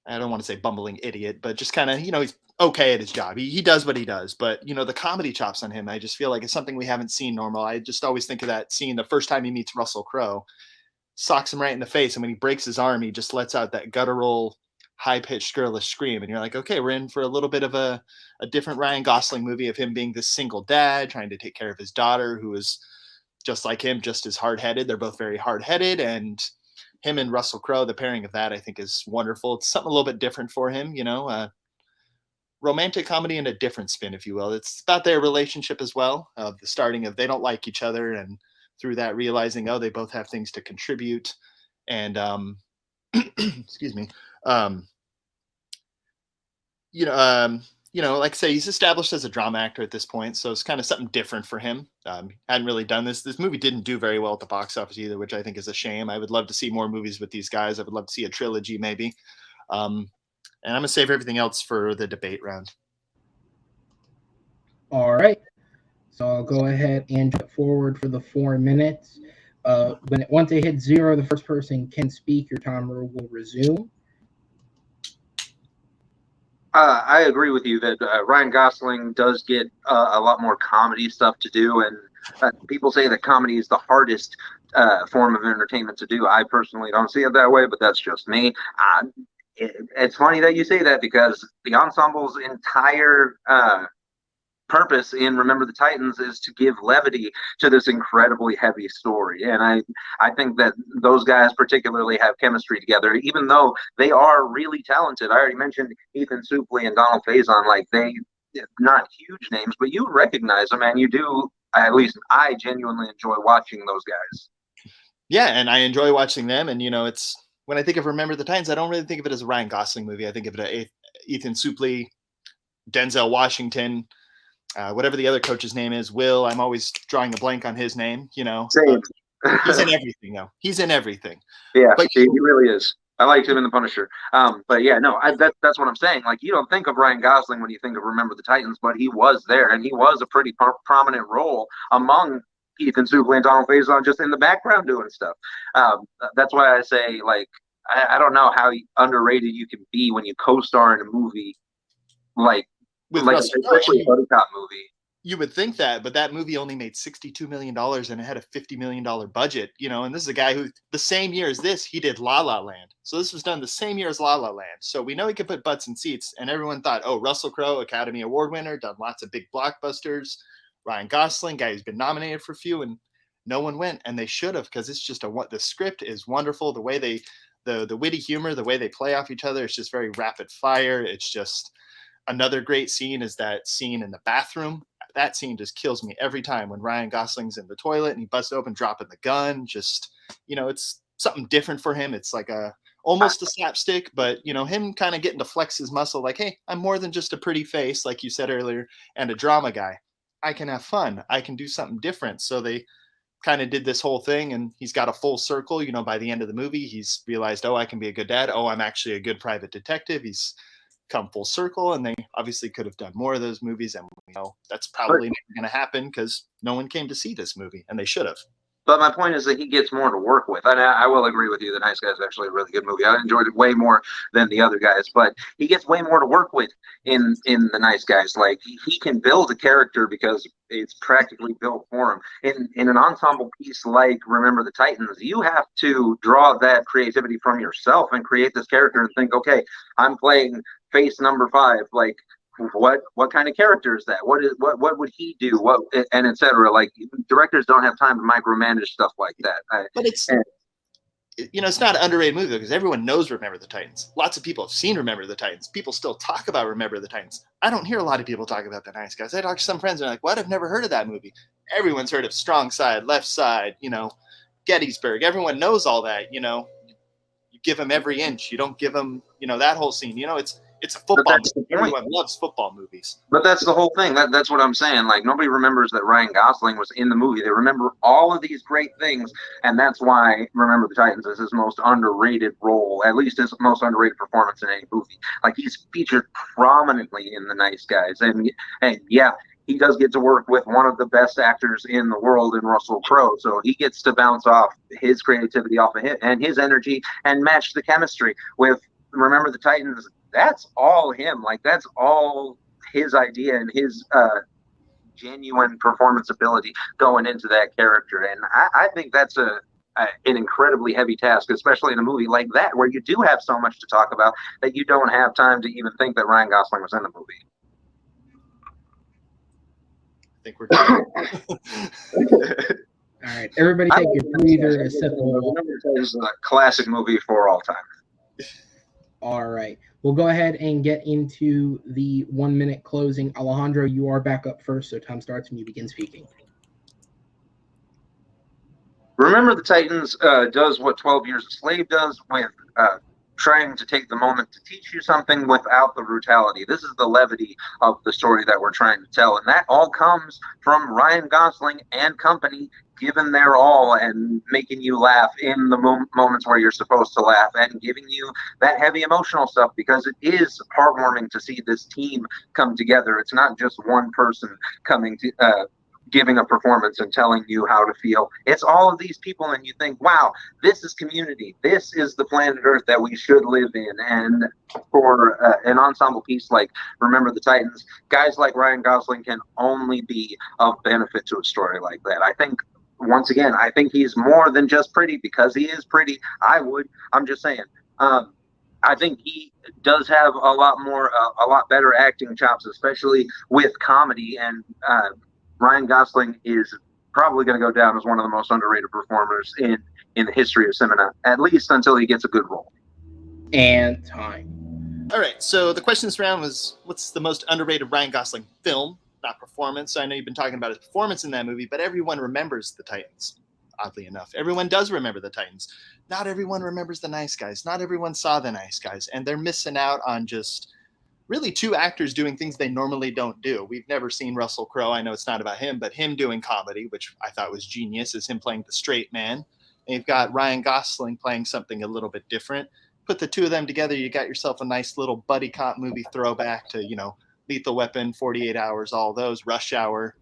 I don't want to say bumbling idiot, but just kind of, he's okay at his job. He does what he does, but the comedy chops on him, I just feel like it's something we haven't seen normal. I just always think of that scene the first time he meets Russell Crowe, socks him right in the face, and when he breaks his arm, he just lets out that guttural, high-pitched girlish scream, and you're like, okay, we're in for a little bit of a different Ryan Gosling movie of him being this single dad trying to take care of his daughter, who is just like him, just as hard-headed. They're both very hard-headed, and him and Russell Crowe, the pairing of that, I think, is wonderful. It's something a little bit different for him, romantic comedy in a different spin, if you will. It's about their relationship as well, of the starting of they don't like each other, and through that realizing, they both have things to contribute, and excuse me, like I say, he's established as a drama actor at this point, so it's kind of something different for him. Hadn't really done this. This movie didn't do very well at the box office either, which I think is a shame. I would love to see more movies with these guys. I would love to see a trilogy, maybe. And I'm gonna save everything else for the debate round. All right. So I'll go ahead and jump forward for the 4 minutes. Once they hit 0, the first person can speak. Your timer will resume. I agree with you that Ryan Gosling does get a lot more comedy stuff to do, and people say that comedy is the hardest form of entertainment to do. I personally don't see it that way, but that's just me. It's funny that you say that, because the ensemble's entire purpose in Remember the Titans is to give levity to this incredibly heavy story, and I think that those guys particularly have chemistry together, even though they are really talented. I already mentioned Ethan Suplee and Donald Faison. Like, they not huge names, but you recognize them, and you do. At least I genuinely enjoy watching those guys. Yeah, and I enjoy watching them, and it's when I think of Remember the Titans, I don't really think of it as a Ryan Gosling movie. I think of it as Ethan Suplee, Denzel Washington, whatever the other coach's name is, Will. I'm always drawing a blank on his name. He's in everything, though. He's in everything. Yeah, but he really is. I liked him in The Punisher. But yeah, no, that's what I'm saying. Like, you don't think of Ryan Gosling when you think of Remember the Titans, but he was there, and he was a pretty prominent role among Ethan Suplee and Donald Faison, just in the background doing stuff. That's why I say, like, I don't know how underrated you can be when you co-star in a movie like especially a buddy cop movie. You would think that, but that movie only made $62 million and it had a $50 million budget, and this is a guy who the same year as this, he did La La Land. So this was done the same year as La La Land. So we know he could put butts in seats, and everyone thought, oh, Russell Crowe, Academy Award winner, done lots of big blockbusters. Ryan Gosling, guy who's been nominated for a few, and no one went, and they should have, because it's just the script is wonderful. The way the witty humor, the way they play off each other, it's just very rapid fire. It's just another great scene is that scene in the bathroom. That scene just kills me every time when Ryan Gosling's in the toilet and he busts open, dropping the gun. Just, it's something different for him. It's like almost a slapstick, but him kind of getting to flex his muscle, like, hey, I'm more than just a pretty face, like you said earlier, and a drama guy. I can have fun. I can do something different. So they kind of did this whole thing, and he's got a full circle. By the end of the movie, he's realized, oh, I can be a good dad. Oh, I'm actually a good private detective. He's come full circle, and they obviously could have done more of those movies, and that's probably never going to happen because no one came to see this movie, and they should have. But my point is that he gets more to work with. And I will agree with you. The Nice Guys is actually a really good movie. I enjoyed it way more than the other guys, but he gets way more to work with in The Nice Guys. Like he can build a character because it's practically built for him. In an ensemble piece like Remember the Titans, you have to draw that creativity from yourself and create this character and think, okay, I'm playing face number 5. Like what kind of character is that? What would he do? What and etc. Like directors don't have time to micromanage stuff like that. But it's it's not an underrated movie because everyone knows Remember the Titans. Lots of people have seen Remember the Titans. People still talk about Remember the Titans. I don't hear a lot of people talk about The Nice Guys. I talk to some friends and they're like, "What? I've never heard of that movie." Everyone's heard of Strong Side, Left Side, Gettysburg. Everyone knows all that. You give them every inch. You don't give them, that whole scene. It's a football movie. Everyone loves football movies. But that's the whole thing. That's what I'm saying. Like, nobody remembers that Ryan Gosling was in the movie. They remember all of these great things, and that's why Remember the Titans is his most underrated role, at least his most underrated performance in any movie. Like, he's featured prominently in The Nice Guys. And yeah, he does get to work with one of the best actors in the world in Russell Crowe. So he gets to bounce off his creativity off of him and his energy and match the chemistry with Remember the Titans. That's all him. Like, that's all his idea and his genuine performance ability going into that character. And I think that's an incredibly heavy task, especially in a movie like that, where you do have so much to talk about that you don't have time to even think that Ryan Gosling was in the movie. I think we're done. All right, everybody take your breather. This is a classic movie for all time. All right. We'll go ahead and get into the 1 minute closing. Alejandro, you are back up first, so time starts when you begin speaking. Remember the Titans does what 12 Years a Slave does with trying to take the moment to teach you something without the brutality. This is the levity of the story that we're trying to tell. And that all comes from Ryan Gosling and company giving their all and making you laugh in the moments where you're supposed to laugh and giving you that heavy emotional stuff, because it is heartwarming to see this team come together. It's not just one person coming to giving a performance and telling you how to feel. It's all of these people, and you think, wow, this is community. This is the planet Earth that we should live in. And for an ensemble piece like Remember the Titans, guys like Ryan Gosling can only be of benefit to a story like that. I think, once again, I think he's more than just pretty, because he is pretty. I'm just saying. I think he does have a lot better acting chops, especially with comedy, and Ryan Gosling is probably going to go down as one of the most underrated performers in the history of cinema, at least until he gets a good role. And time. All right, so the question this round was, what's the most underrated Ryan Gosling film, not performance? I know you've been talking about his performance in that movie, but everyone remembers The Titans, oddly enough. Everyone does remember The Titans. Not everyone remembers The Nice Guys. Not everyone saw The Nice Guys, and they're missing out on just really two actors doing things they normally don't do. We've never seen Russell Crowe. I know it's not about him, but him doing comedy, which I thought was genius, is him playing the straight man. And you've got Ryan Gosling playing something a little bit different. Put the two of them together, you got yourself a nice little buddy cop movie throwback to, Lethal Weapon, 48 Hours, all those, Rush Hour.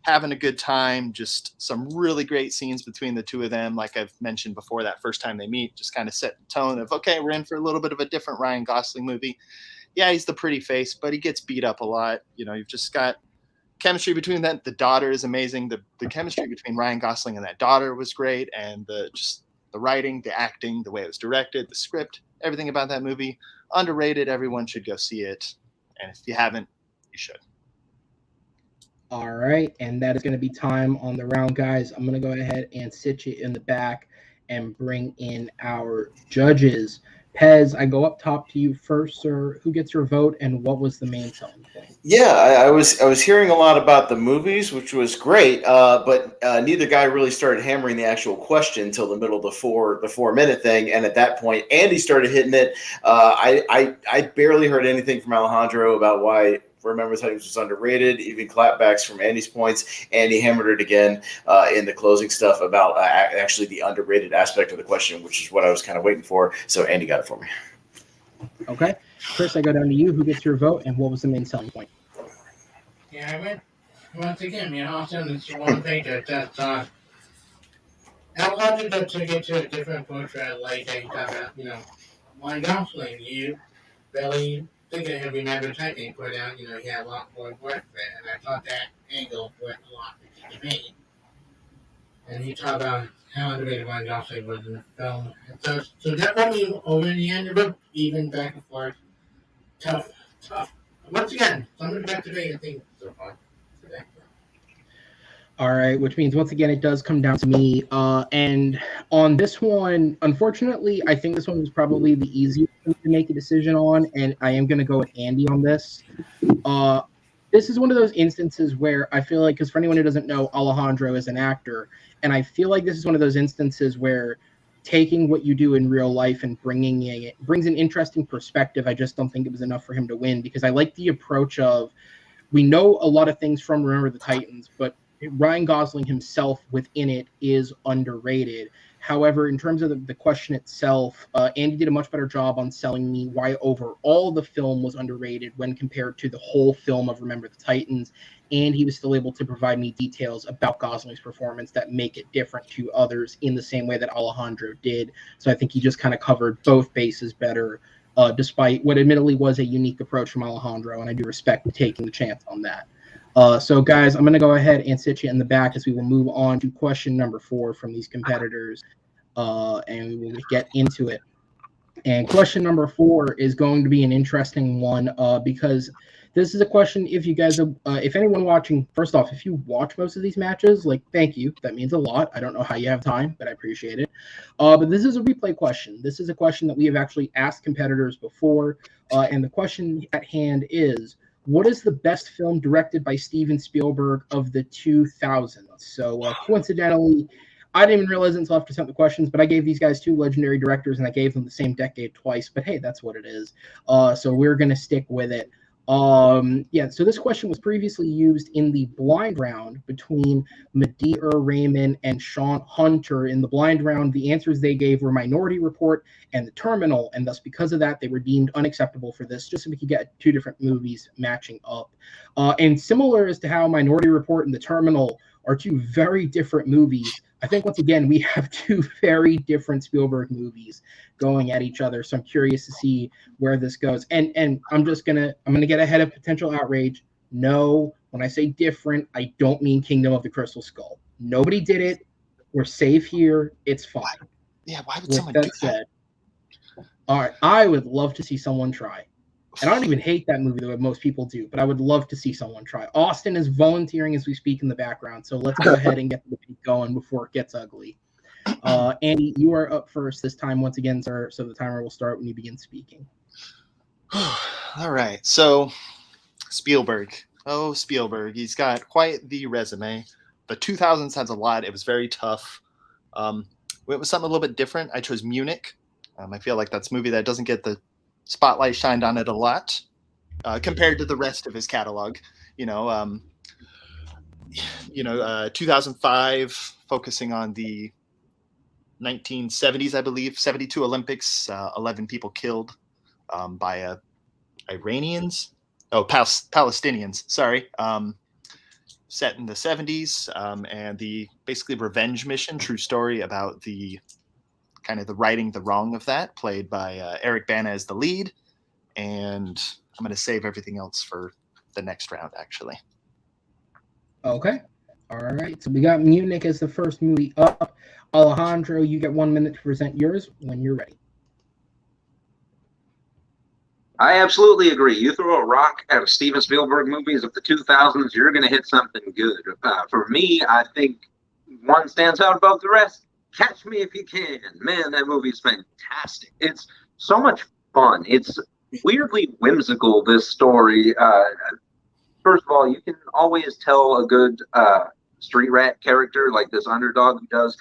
Having a good time, just some really great scenes between the two of them. Like I've mentioned before, that first time they meet, just kind of set the tone of, okay, we're in for a little bit of a different Ryan Gosling movie. Yeah, he's the pretty face, but he gets beat up a lot. You've just got chemistry between them. The daughter is amazing. The chemistry between Ryan Gosling and that daughter was great. And the writing, the acting, the way it was directed, the script, everything about that movie, underrated. Everyone should go see it. And if you haven't, you should. All right, and that is going to be time on the round, guys. I'm going to go ahead and sit you in the back and bring in our judges. Pez, I go up top to you first, sir. Who gets your vote, and what was the main selling point? Yeah, I was hearing a lot about the movies, which was great, but neither guy really started hammering the actual question until the middle of the 4 minute thing, and at that point, Andy started hitting it. I barely heard anything from Alejandro about why Remember the Titans was underrated, even clapbacks from Andy's points. Andy hammered it again in the closing stuff about actually the underrated aspect of the question, which is what I was kind of waiting for. So Andy got it for me. Okay. Chris, I go down to you. Who gets your vote, and what was the main selling point? Yeah, I went, once again, also this one thing that I wanted to take it to a different approach, like that you talk about, Ryan Gosling, you barely thinking every member typing put out, he had a lot more work there, and I thought that angle went a lot with the debate. And he talked about how underrated Ryan Gosling was in the film. And so that won me over in the end, but even back and forth, tough. Once again, some of the best debate I think so far today. All right, which means once again it does come down to me. And on this one, unfortunately, I think this one was probably the easiest one to make a decision on, and I am going to go with Andy on this. This is one of those instances where I feel like, because for anyone who doesn't know, Alejandro is an actor, and I feel like this is one of those instances where taking what you do in real life and bringing it brings an interesting perspective. I just don't think it was enough for him to win, because I like the approach of, we know a lot of things from Remember the Titans, but Ryan Gosling himself within it is underrated. However, in terms of the question itself, Andy did a much better job on selling me why overall the film was underrated when compared to the whole film of Remember the Titans. And he was still able to provide me details about Gosling's performance that make it different to others in the same way that Alejandro did. So I think he just kind of covered both bases better, despite what admittedly was a unique approach from Alejandro. And I do respect taking the chance on that. So, guys, I'm going to go ahead and sit you in the back as we will move on to question number 4 from these competitors, and we will get into it. And question number 4 is going to be an interesting one because this is a question. If you guys, if anyone watching, first off, if you watch most of these matches, like, thank you. That means a lot. I don't know how you have time, but I appreciate it. But this is a replay question. This is a question that we have actually asked competitors before. And the question at hand is, what is the best film directed by Steven Spielberg of the 2000s? So coincidentally, I didn't even realize it until after sent the questions, but I gave these guys 2 legendary directors, and I gave them the same decade twice. But hey, that's what it is. So we're going to stick with it. So this question was previously used in the blind round between Medea Raymond and Sean Hunter. In the blind round, the answers they gave were Minority Report and The Terminal, and thus because of that, they were deemed unacceptable for this, just so we could get 2 different movies matching up. And similar as to how Minority Report and The Terminal are 2 very different movies, I think once again we have 2 very different Spielberg movies going at each other. So I'm curious to see where this goes. And I'm gonna get ahead of potential outrage. No, when I say different, I don't mean Kingdom of the Crystal Skull. Nobody did it. We're safe here. It's fine. Yeah, why would With someone do that that? said, all right, I would love to see someone try. And I don't even hate that movie the way most people do, but I would love to see someone try. Austin is volunteering as we speak in the background, so let's go ahead and get the debate going before it gets ugly. Andy, you are up first this time once again, sir, so the timer will start when you begin speaking. All right, so Spielberg. Oh, Spielberg. He's got quite the resume. The 2000s has a lot. It was very tough. Went with something a little bit different. I chose Munich. I feel like that's a movie that doesn't get the spotlight shined on it a lot compared to the rest of his catalog. 2005, focusing on the 1970s, I believe, 72 Olympics, 11 people killed by Iranians. Oh, Palestinians, sorry. Set in the 70s, and the basically revenge mission, true story about the kind of the righting the wrong of that, played by Eric Bana as the lead. And I'm going to save everything else for the next round, actually. Okay. All right. So we got Munich as the first movie up. Alejandro, you get 1 minute to present yours when you're ready. I absolutely agree. You throw a rock at a Steven Spielberg movies of the 2000s, you're going to hit something good. For me, I think one stands out above the rest. Catch Me If You Can. Man, that movie's fantastic. It's so much fun. It's weirdly whimsical, this story. First of all, you can always tell a good street rat character, like this underdog who does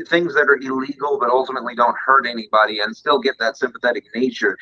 things that are illegal but ultimately don't hurt anybody and still get that sympathetic nature.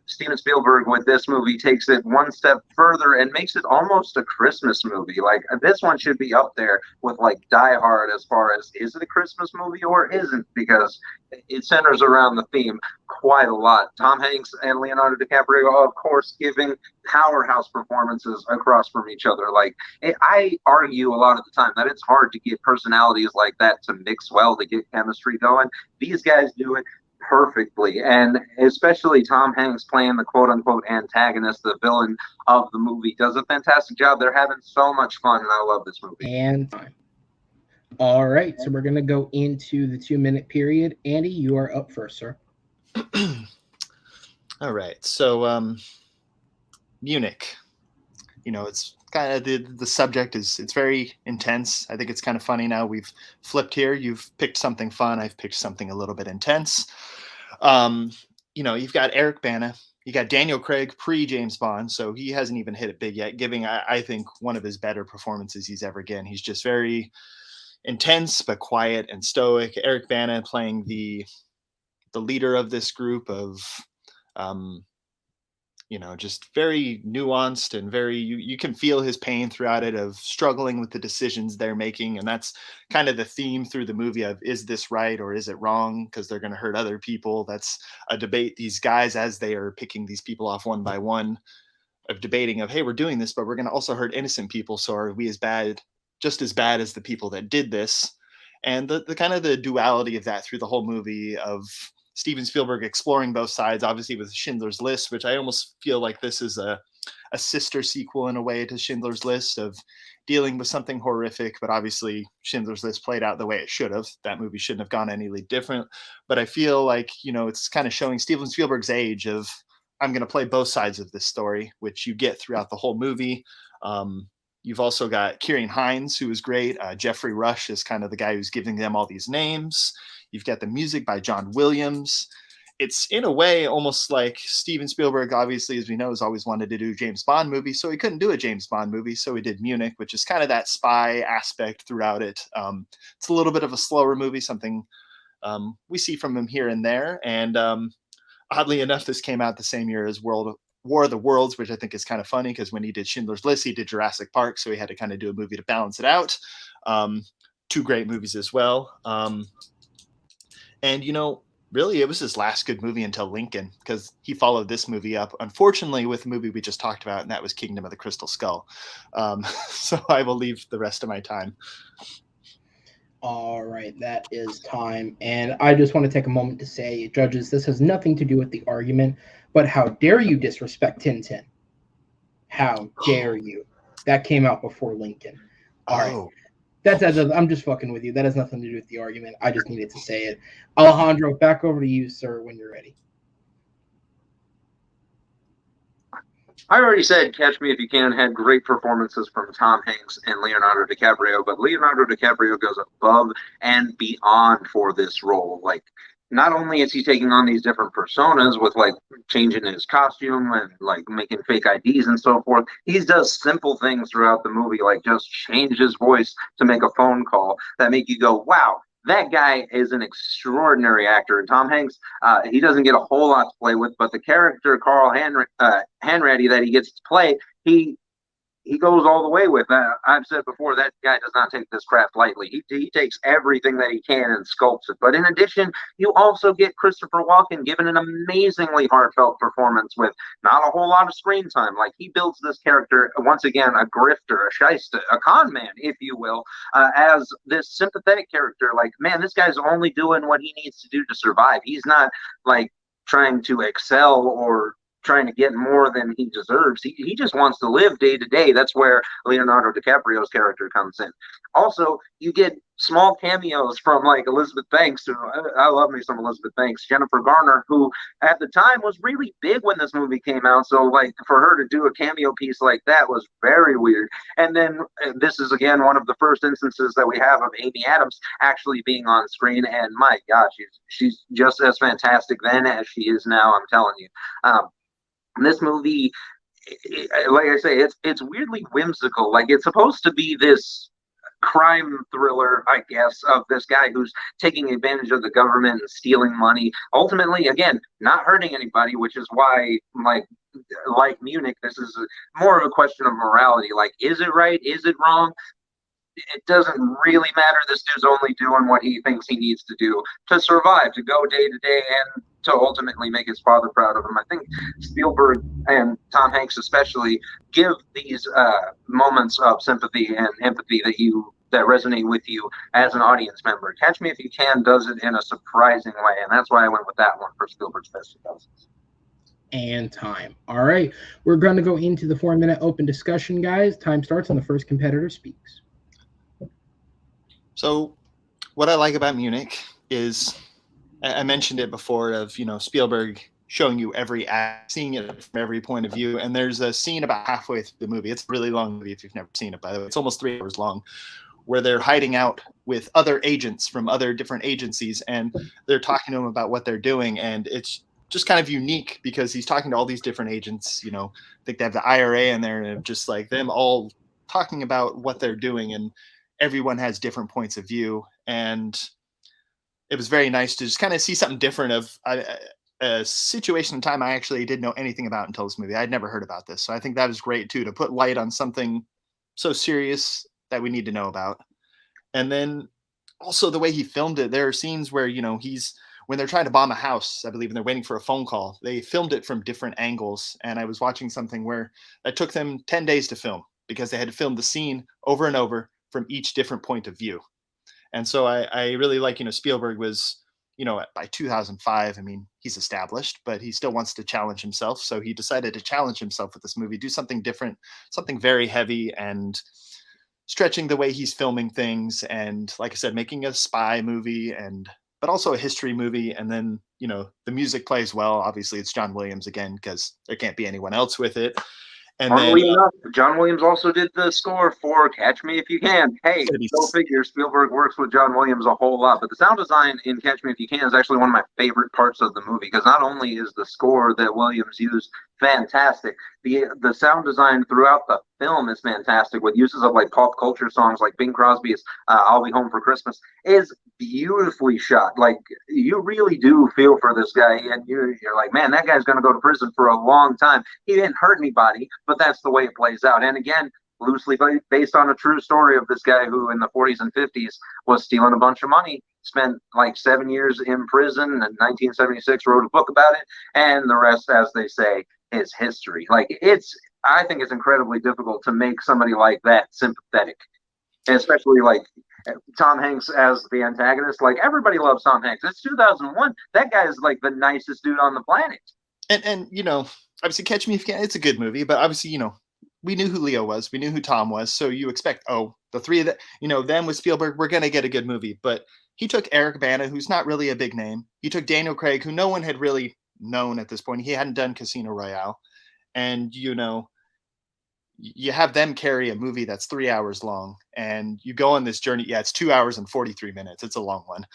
Steven Spielberg with this movie takes it one step further and makes it almost a Christmas movie. Like, this one should be up there with like Die Hard as far as, is it a Christmas movie or isn't, because it centers around the theme quite a lot. Tom Hanks and Leonardo DiCaprio, of course, giving powerhouse performances across from each other. Like, I argue a lot of the time that it's hard to get personalities like that to mix well, to get chemistry going. These guys do it perfectly, and especially Tom Hanks playing the quote-unquote antagonist, the villain of the movie, does a fantastic job. They're having so much fun, and I love this movie. And time. All right, so we're going to go into the 2-minute period. Andy, you are up first, sir. All right, so Munich, it's kind of the subject it's very intense. I think it's kind of funny now. We've flipped here. You've picked something fun. I've picked something a little bit intense. You've got Eric Bana. You got Daniel Craig pre-James Bond, so he hasn't even hit it big yet, giving, I think, one of his better performances he's ever given. He's just very intense but quiet and stoic. Eric Bana playing the leader of this group of just very nuanced and very, you can feel his pain throughout it, of struggling with the decisions they're making. And that's kind of the theme through the movie of, is this right or is it wrong? Because they're going to hurt other people. That's a debate these guys, as they are picking these people off one by one, of debating of, hey, we're doing this, but we're going to also hurt innocent people. So are we just as bad as the people that did this? And the kind of the duality of that through the whole movie, of Steven Spielberg exploring both sides, obviously with Schindler's List, which I almost feel like this is a sister sequel in a way to Schindler's List, of dealing with something horrific, but obviously Schindler's List played out the way it should have. That movie shouldn't have gone any different. But I feel like, it's kind of showing Steven Spielberg's age of, I'm going to play both sides of this story, which you get throughout the whole movie. You've also got Ciarán Hinds, who is great. Jeffrey Rush is kind of the guy who's giving them all these names. You've got the music by John Williams. It's in a way almost like Steven Spielberg, obviously, as we know, has always wanted to do a James Bond movie. So he couldn't do a James Bond movie. So he did Munich, which is kind of that spy aspect throughout it. It's a little bit of a slower movie, something we see from him here and there. And oddly enough, this came out the same year as War of the Worlds, which I think is kind of funny, because when he did Schindler's List, he did Jurassic Park. So he had to kind of do a movie to balance it out. Two great movies as well. And, really, it was his last good movie until Lincoln, because he followed this movie up, unfortunately, with the movie we just talked about, and that was Kingdom of the Crystal Skull. So I will leave the rest of my time. All right, that is time. And I just want to take a moment to say, judges, this has nothing to do with the argument, but how dare you disrespect Tintin? How dare you? That came out before Lincoln. All right. I'm just fucking with you. That has nothing to do with the argument. I just needed to say it. Alejandro, back over to you, sir, when you're ready. I already said Catch Me If You Can had great performances from Tom Hanks and Leonardo DiCaprio, but Leonardo DiCaprio goes above and beyond for this role. Like, not only is he taking on these different personas with like changing his costume and like making fake IDs and so forth, he does simple things throughout the movie, like just change his voice to make a phone call that make you go, wow, that guy is an extraordinary actor. And Tom Hanks, he doesn't get a whole lot to play with, but the character Carl Hanratty that he gets to play, he goes all the way with that. I've said before, that guy does not take this craft lightly. He takes everything that he can and sculpts it. But in addition, you also get Christopher Walken given an amazingly heartfelt performance with not a whole lot of screen time. Like, he builds this character, once again, a grifter, a shyster, a con man, if you will, as this sympathetic character. Like, man, this guy's only doing what he needs to do to survive. He's not, like, trying to excel or trying to get more than he deserves. He just wants to live day to day. That's where Leonardo DiCaprio's character comes in. Also, you get small cameos from like Elizabeth Banks, who I love me some Elizabeth Banks, Jennifer Garner, who at the time was really big when this movie came out. So like for her to do a cameo piece like that was very weird. And then this is again one of the first instances that we have of Amy Adams actually being on screen. And my God, she's just as fantastic then as she is now. I'm telling you. This movie, like I say, it's weirdly whimsical. Like, it's supposed to be this crime thriller, I guess, of this guy who's taking advantage of the government and stealing money. Ultimately, again, not hurting anybody, which is why, like Munich, this is more of a question of morality. Like, is it right? Is it wrong? It doesn't really matter. This dude's only doing what he thinks he needs to do to survive, to go day to day, and to ultimately make his father proud of him. I think Spielberg and Tom Hanks especially give these moments of sympathy and empathy that resonate with you as an audience member. Catch Me If You Can does it in a surprising way, and that's why I went with that one for Spielberg's Best 2000s. And time. All right, we're going to go into the 4-minute open discussion, guys. Time starts when the first competitor speaks. So what I like about Munich is, I mentioned it before, of, Spielberg showing you every act, seeing it from every point of view. And there's a scene about halfway through the movie. It's a really long movie if you've never seen it, by the way. It's almost 3 hours long, where they're hiding out with other agents from other different agencies, and they're talking to them about what they're doing. And it's just kind of unique because he's talking to all these different agents. I think they have the IRA in there, and just like them all talking about what they're doing, and everyone has different points of view. And it was very nice to just kind of see something different of a situation in time I actually didn't know anything about until this movie. I'd never heard about this. So I think that was great too, to put light on something so serious that we need to know about. And then also the way he filmed it, there are scenes where, when they're trying to bomb a house, I believe, and they're waiting for a phone call, they filmed it from different angles. And I was watching something where it took them 10 days to film because they had to film the scene over and over from each different point of view. And so I really like, Spielberg was, by 2005, I mean, he's established, but he still wants to challenge himself. So he decided to challenge himself with this movie, do something different, something very heavy, and stretching the way he's filming things. And like I said, making a spy movie, but also a history movie. And then, the music plays well. Obviously it's John Williams again, because there can't be anyone else with it. And Funnily enough, John Williams also did the score for Catch Me If You Can. Hey, go figure, Spielberg works with John Williams a whole lot. But the sound design in Catch Me If You Can is actually one of my favorite parts of the movie, because not only is the score that Williams used fantastic, the sound design throughout the film is fantastic, with uses of like pop culture songs like Bing Crosby's I'll Be Home for Christmas is beautifully shot. Like, you really do feel for this guy, and you're like, man, that guy's going to go to prison for a long time. He didn't hurt anybody, but that's the way it plays out. And again, loosely based on a true story of this guy who in the 40s and 50s was stealing a bunch of money, spent like 7 years in prison, and in 1976 wrote a book about it, and the rest, as they say, is history. Like, I think it's incredibly difficult to make somebody like that sympathetic, and especially like Tom Hanks as the antagonist. Like, everybody loves Tom Hanks. It's 2001. That guy is like the nicest dude on the planet. And obviously Catch Me If You Can, it's a good movie, but obviously, we knew who Leo was, we knew who Tom was, so you expect, the three of that, them with Spielberg, we're going to get a good movie. But he took Eric Bana, who's not really a big name. He took Daniel Craig, who no one had really known at this point. He hadn't done Casino Royale. And, you have them carry a movie that's 3 hours long, and you go on this journey. Yeah, it's 2 hours and 43 minutes. It's a long one.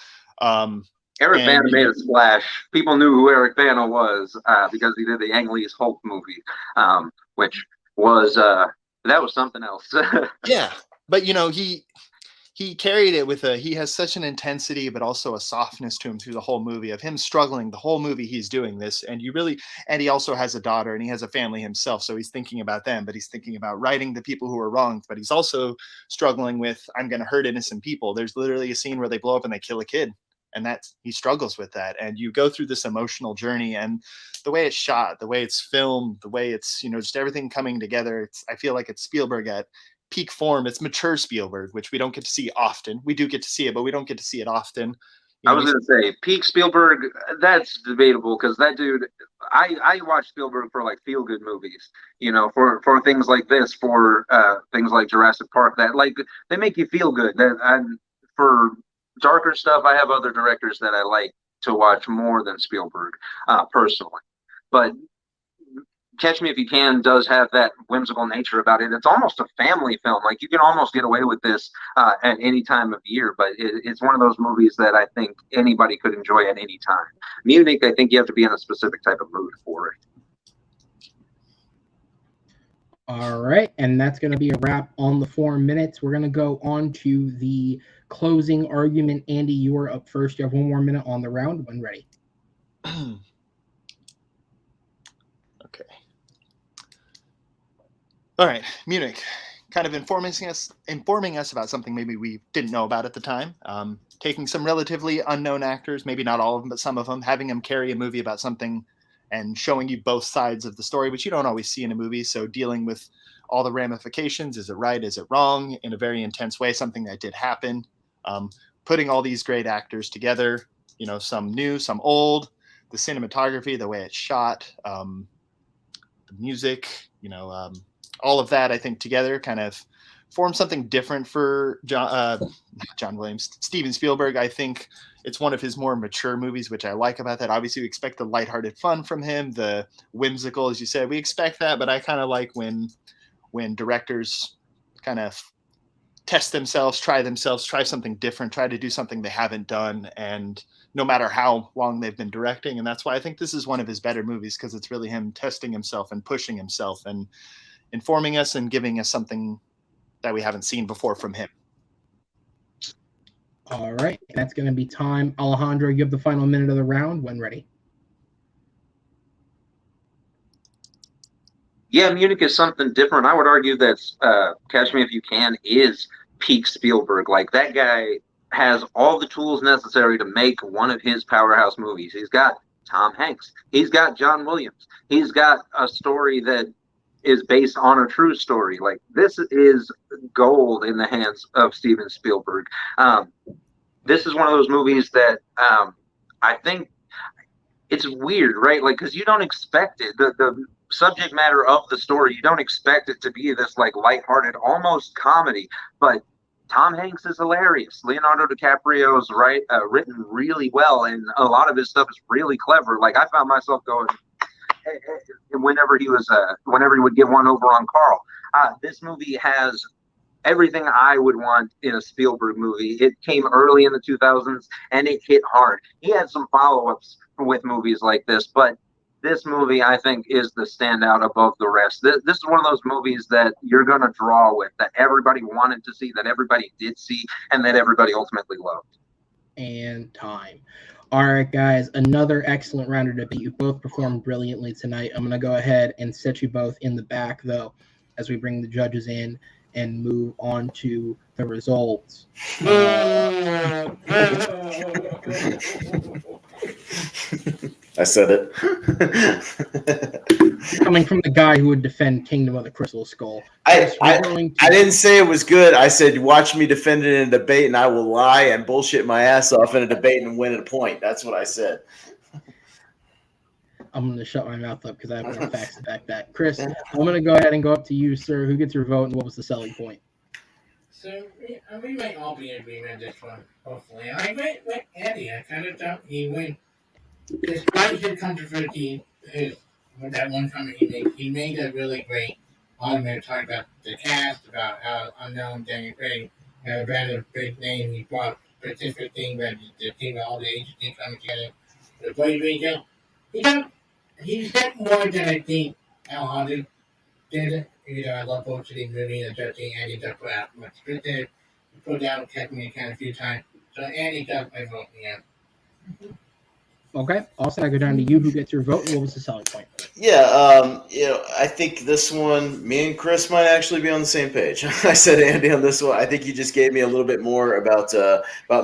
Eric Bana made a splash. People knew who Eric Bana was because he did the Ang Lee's Hulk movie, which was that was something else. Yeah, but he carried it with he has such an intensity, but also a softness to him through the whole movie, of him struggling the whole movie. He's doing this, and he also has a daughter, and he has a family himself. So he's thinking about them, but he's thinking about righting the people who are wronged, but he's also struggling with, I'm going to hurt innocent people. There's literally a scene where they blow up and they kill a kid, and he struggles with that. And you go through this emotional journey, and the way it's shot, the way it's filmed, the way it's, just everything coming together. I feel like it's Spielberg at peak form. It's mature Spielberg, which we don't get to see often. We do get to see it, but we don't get to see it often. I was going to say peak Spielberg. That's debatable, because that dude, I watch Spielberg for like feel good movies, for things like this, for things like Jurassic Park, that like they make you feel good. And for darker stuff, I have other directors that I like to watch more than Spielberg, personally. But Catch Me If You Can does have that whimsical nature about it. It's almost a family film. Like, you can almost get away with this at any time of year, but it's one of those movies that I think anybody could enjoy at any time. Munich, I think you have to be in a specific type of mood for it. All right, and that's going to be a wrap on the 4 minutes. We're going to go on to the closing argument. Andy, you are up first. You have 1 more minute on the round when ready. Okay. All right, Munich. kind of informing us about something maybe we didn't know about at the time. Taking some relatively unknown actors, maybe not all of them, but some of them, having them carry a movie about something and showing you both sides of the story, which you don't always see in a movie. So dealing with all the ramifications, is it right, is it wrong, in a very intense way, something that did happen. Putting all these great actors together, some new, some old, the cinematography, the way it's shot, the music, all of that, I think together kind of form something different for Steven Spielberg. I think it's one of his more mature movies, which I like about that. Obviously, we expect the lighthearted fun from him, the whimsical, as you said, we expect that, but I kind of like when directors kind of test themselves, try something different, try to do something they haven't done, and no matter how long they've been directing. And that's why I think this is one of his better movies, because it's really him testing himself and pushing himself and informing us and giving us something that we haven't seen before from him. All right, that's going to be time. Alejandro, you have the final minute of the round when ready. Yeah, Munich is something different. I would argue that Catch Me If You Can is peak Spielberg. Like, that guy has all the tools necessary to make one of his powerhouse movies. He's got Tom Hanks. He's got John Williams. He's got a story that is based on a true story. Like, this is gold in the hands of Steven Spielberg. This is one of those movies that I think it's weird, right? Like, because you don't expect it. The subject matter of the story, you don't expect it to be this like lighthearted, almost comedy, but Tom Hanks is hilarious. Leonardo DiCaprio is written really well, and a lot of his stuff is really clever. Like, I found myself going whenever he would get one over on Carl. This movie has everything I would want in a Spielberg movie. It came early in the 2000s, and it hit hard. He had some follow-ups with movies like this, but this movie, I think, is the standout above the rest. This is one of those movies that you're going to draw with, that everybody wanted to see, that everybody did see, and that everybody ultimately loved. And time. All right, guys, another excellent round of debate. You both performed brilliantly tonight. I'm going to go ahead and set you both in the back, though, as we bring the judges in and move on to the results. I said it. Coming from the guy who would defend Kingdom of the Crystal Skull. I didn't say it was good. I said, watch me defend it in a debate, and I will lie and bullshit my ass off in a debate and win a point. That's what I said. I'm going to shut my mouth up because I have more facts to back that. Chris, I'm going to go ahead and go up to you, sir. Who gets your vote, and what was the selling point? So we might all be in agreement this one, hopefully. I went with Eddie. I kind of thought he went, despite his controversy, with that one comment he made a really great argument talking about the cast, about how unknown Daniel Craig had a rather big name. He brought specific thing that the team, all the agencies coming together. The Boy Radio. He did more than I think Alejandro did. I love both of these movies. I just think Andy does put out much script there. He put down Catch Me If You Can a few times. So Andy does my vote, yeah. Okay. Also, I go down to you. Who gets your vote, and what was the selling point? Yeah, I think this one, me and Chris might actually be on the same page. I said Andy on this one. I think you just gave me a little bit more about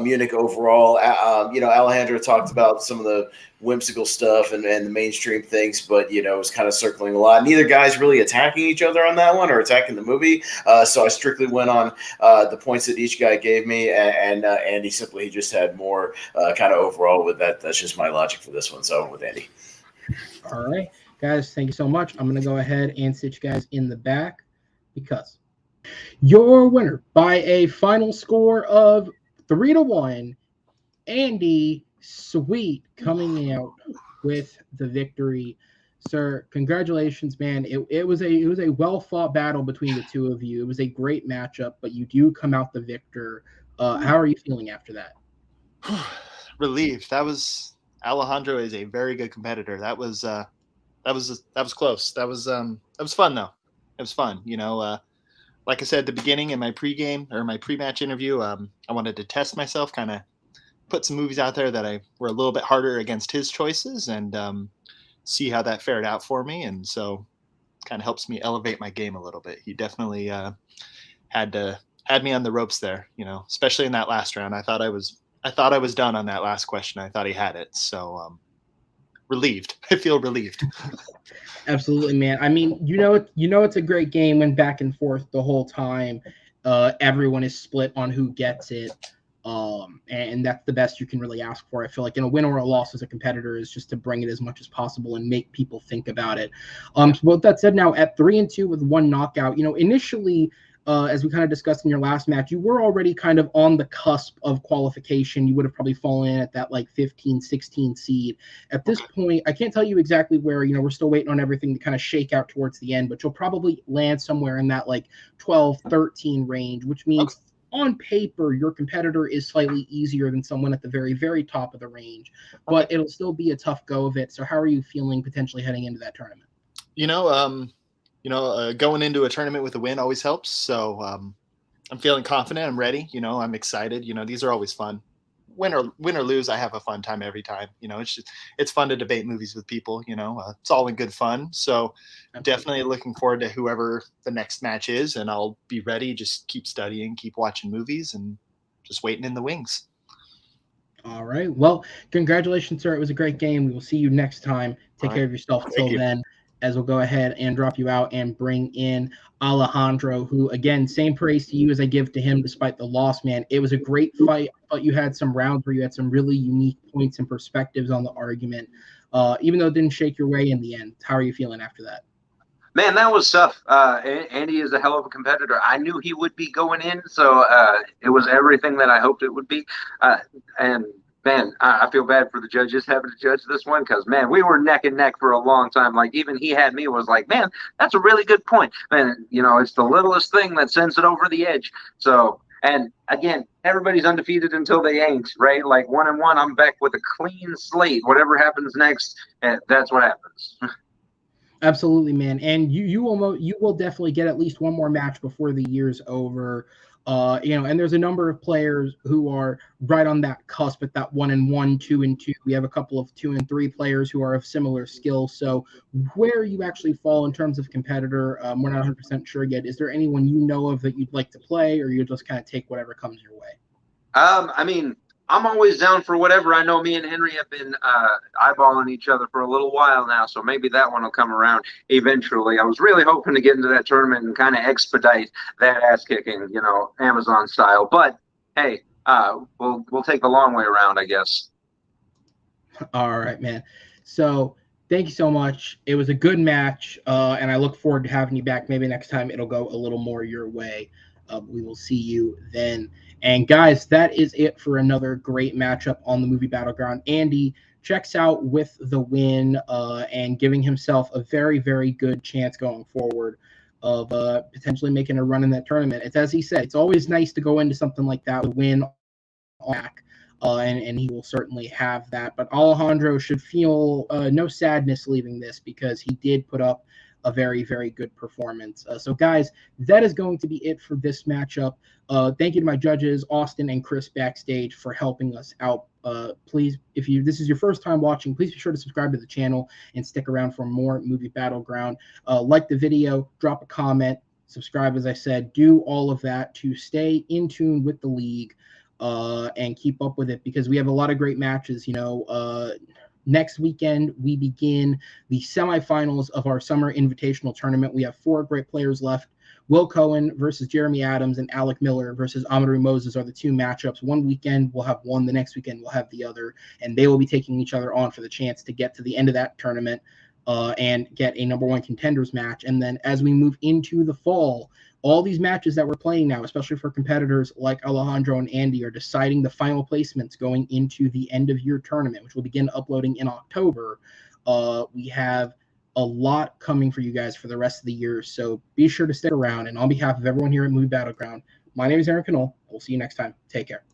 Munich overall. Alejandro talked about some of the whimsical stuff and the mainstream things, but it was kind of circling a lot. Neither guy's really attacking each other on that one or attacking the movie. So I strictly went on the points that each guy gave me, and Andy he just had more kind of overall with that. That's just my logic for this one. So I went with Andy. All right. Guys, thank you so much. I'm going to go ahead and sit you guys in the back because your winner by a final score of 3-1, Andy Sweet coming out with the victory. Sir, congratulations, man. It was a well-fought battle between the two of you. It was a great matchup, but you do come out the victor. How are you feeling after that? Relieved. Alejandro is a very good competitor. That was close. That was fun though. It was fun. Like I said at the beginning in my pre-match interview, I wanted to test myself, kind of put some movies out there that were a little bit harder against his choices, and see how that fared out for me. And so, kind of helps me elevate my game a little bit. He definitely had me on the ropes there, especially in that last round. I thought I was done on that last question. I thought he had it. So relieved. I feel relieved. Absolutely, man. I mean, it's a great game when back and forth the whole time. Everyone is split on who gets it. And that's the best you can really ask for. I feel like a win or a loss as a competitor is just to bring it as much as possible and make people think about it. So with that said, now at 3-2 with one knockout, initially, as we kind of discussed in your last match, you were already kind of on the cusp of qualification. You would have probably fallen in at that 15, 16 seed. At this point, I can't tell you exactly where, we're still waiting on everything to kind of shake out towards the end, but you'll probably land somewhere in that 12, 13 range, which means on paper, your competitor is slightly easier than someone at the very, very top of the range, but it'll still be a tough go of it. So how are you feeling potentially heading into that tournament? Going into a tournament with a win always helps. So I'm feeling confident. I'm ready. I'm excited. These are always fun. Win or lose, I have a fun time every time. It's fun to debate movies with people. It's all in good fun. So definitely looking forward to whoever the next match is, and I'll be ready. Just keep studying, keep watching movies, and just waiting in the wings. All right. Well, congratulations, sir. It was a great game. We will see you next time. Take care of yourself until then, as we'll go ahead and drop you out and bring in Alejandro, who, again, same praise to you as I give to him despite the loss, man. It was a great fight, but you had some rounds where you had some really unique points and perspectives on the argument, even though it didn't shake your way in the end. How are you feeling after that? Man, that was tough. Andy is a hell of a competitor. I knew he would be going in, so it was everything that I hoped it would be. And man, I feel bad for the judges having to judge this one because, man, we were neck and neck for a long time. Even he had me was like, man, that's a really good point. Man, it's the littlest thing that sends it over the edge. So, and again, everybody's undefeated until they ain't, right? 1-1, I'm back with a clean slate. Whatever happens next, that's what happens. Absolutely, man. And you will definitely get at least one more match before the year's over. And there's a number of players who are right on that cusp at that 1-1, 2-2. We have a couple of 2 and 3 players who are of similar skill. So where you actually fall in terms of competitor, we're not 100% sure yet. Is there anyone you know of that you'd like to play, or you just kind of take whatever comes your way? I mean, I'm always down for whatever. I know me and Henry have been eyeballing each other for a little while now, so maybe that one will come around eventually. I was really hoping to get into that tournament and kind of expedite that ass kicking, Amazon style. But hey, we'll take the long way around, I guess. All right, man. So thank you so much. It was a good match, and I look forward to having you back. Maybe next time it'll go a little more your way. We will see you then. And guys, that is it for another great matchup on the Movie Battleground. Andy checks out with the win and giving himself a very, very good chance going forward of potentially making a run in that tournament. It's as he said, it's always nice to go into something like that with a win back. And he will certainly have that. But Alejandro should feel no sadness leaving this because he did put up a very, very good performance. So, guys, that is going to be it for this matchup. Thank you to my judges, Austin and Chris backstage, for helping us out. Please, if this is your first time watching, please be sure to subscribe to the channel and stick around for more Movie Battleground. Like the video, drop a comment, subscribe, as I said. Do all of that to stay in tune with the league and keep up with it because we have a lot of great matches, Next weekend, we begin the semifinals of our summer invitational tournament. We have 4 great players left. Will Cohen versus Jeremy Adams and Alec Miller versus Amadou Moses are the 2 matchups. One weekend, we'll have one. The next weekend, we'll have the other. And they will be taking each other on for the chance to get to the end of that tournament and get a number 1 contenders match. And then as we move into the fall, all these matches that we're playing now, especially for competitors like Alejandro and Andy, are deciding the final placements going into the end of year tournament, which will begin uploading in October. We have a lot coming for you guys for the rest of the year, so be sure to stick around. And on behalf of everyone here at Movie Battleground, my name is Aaron Canole. We'll see you next time. Take care.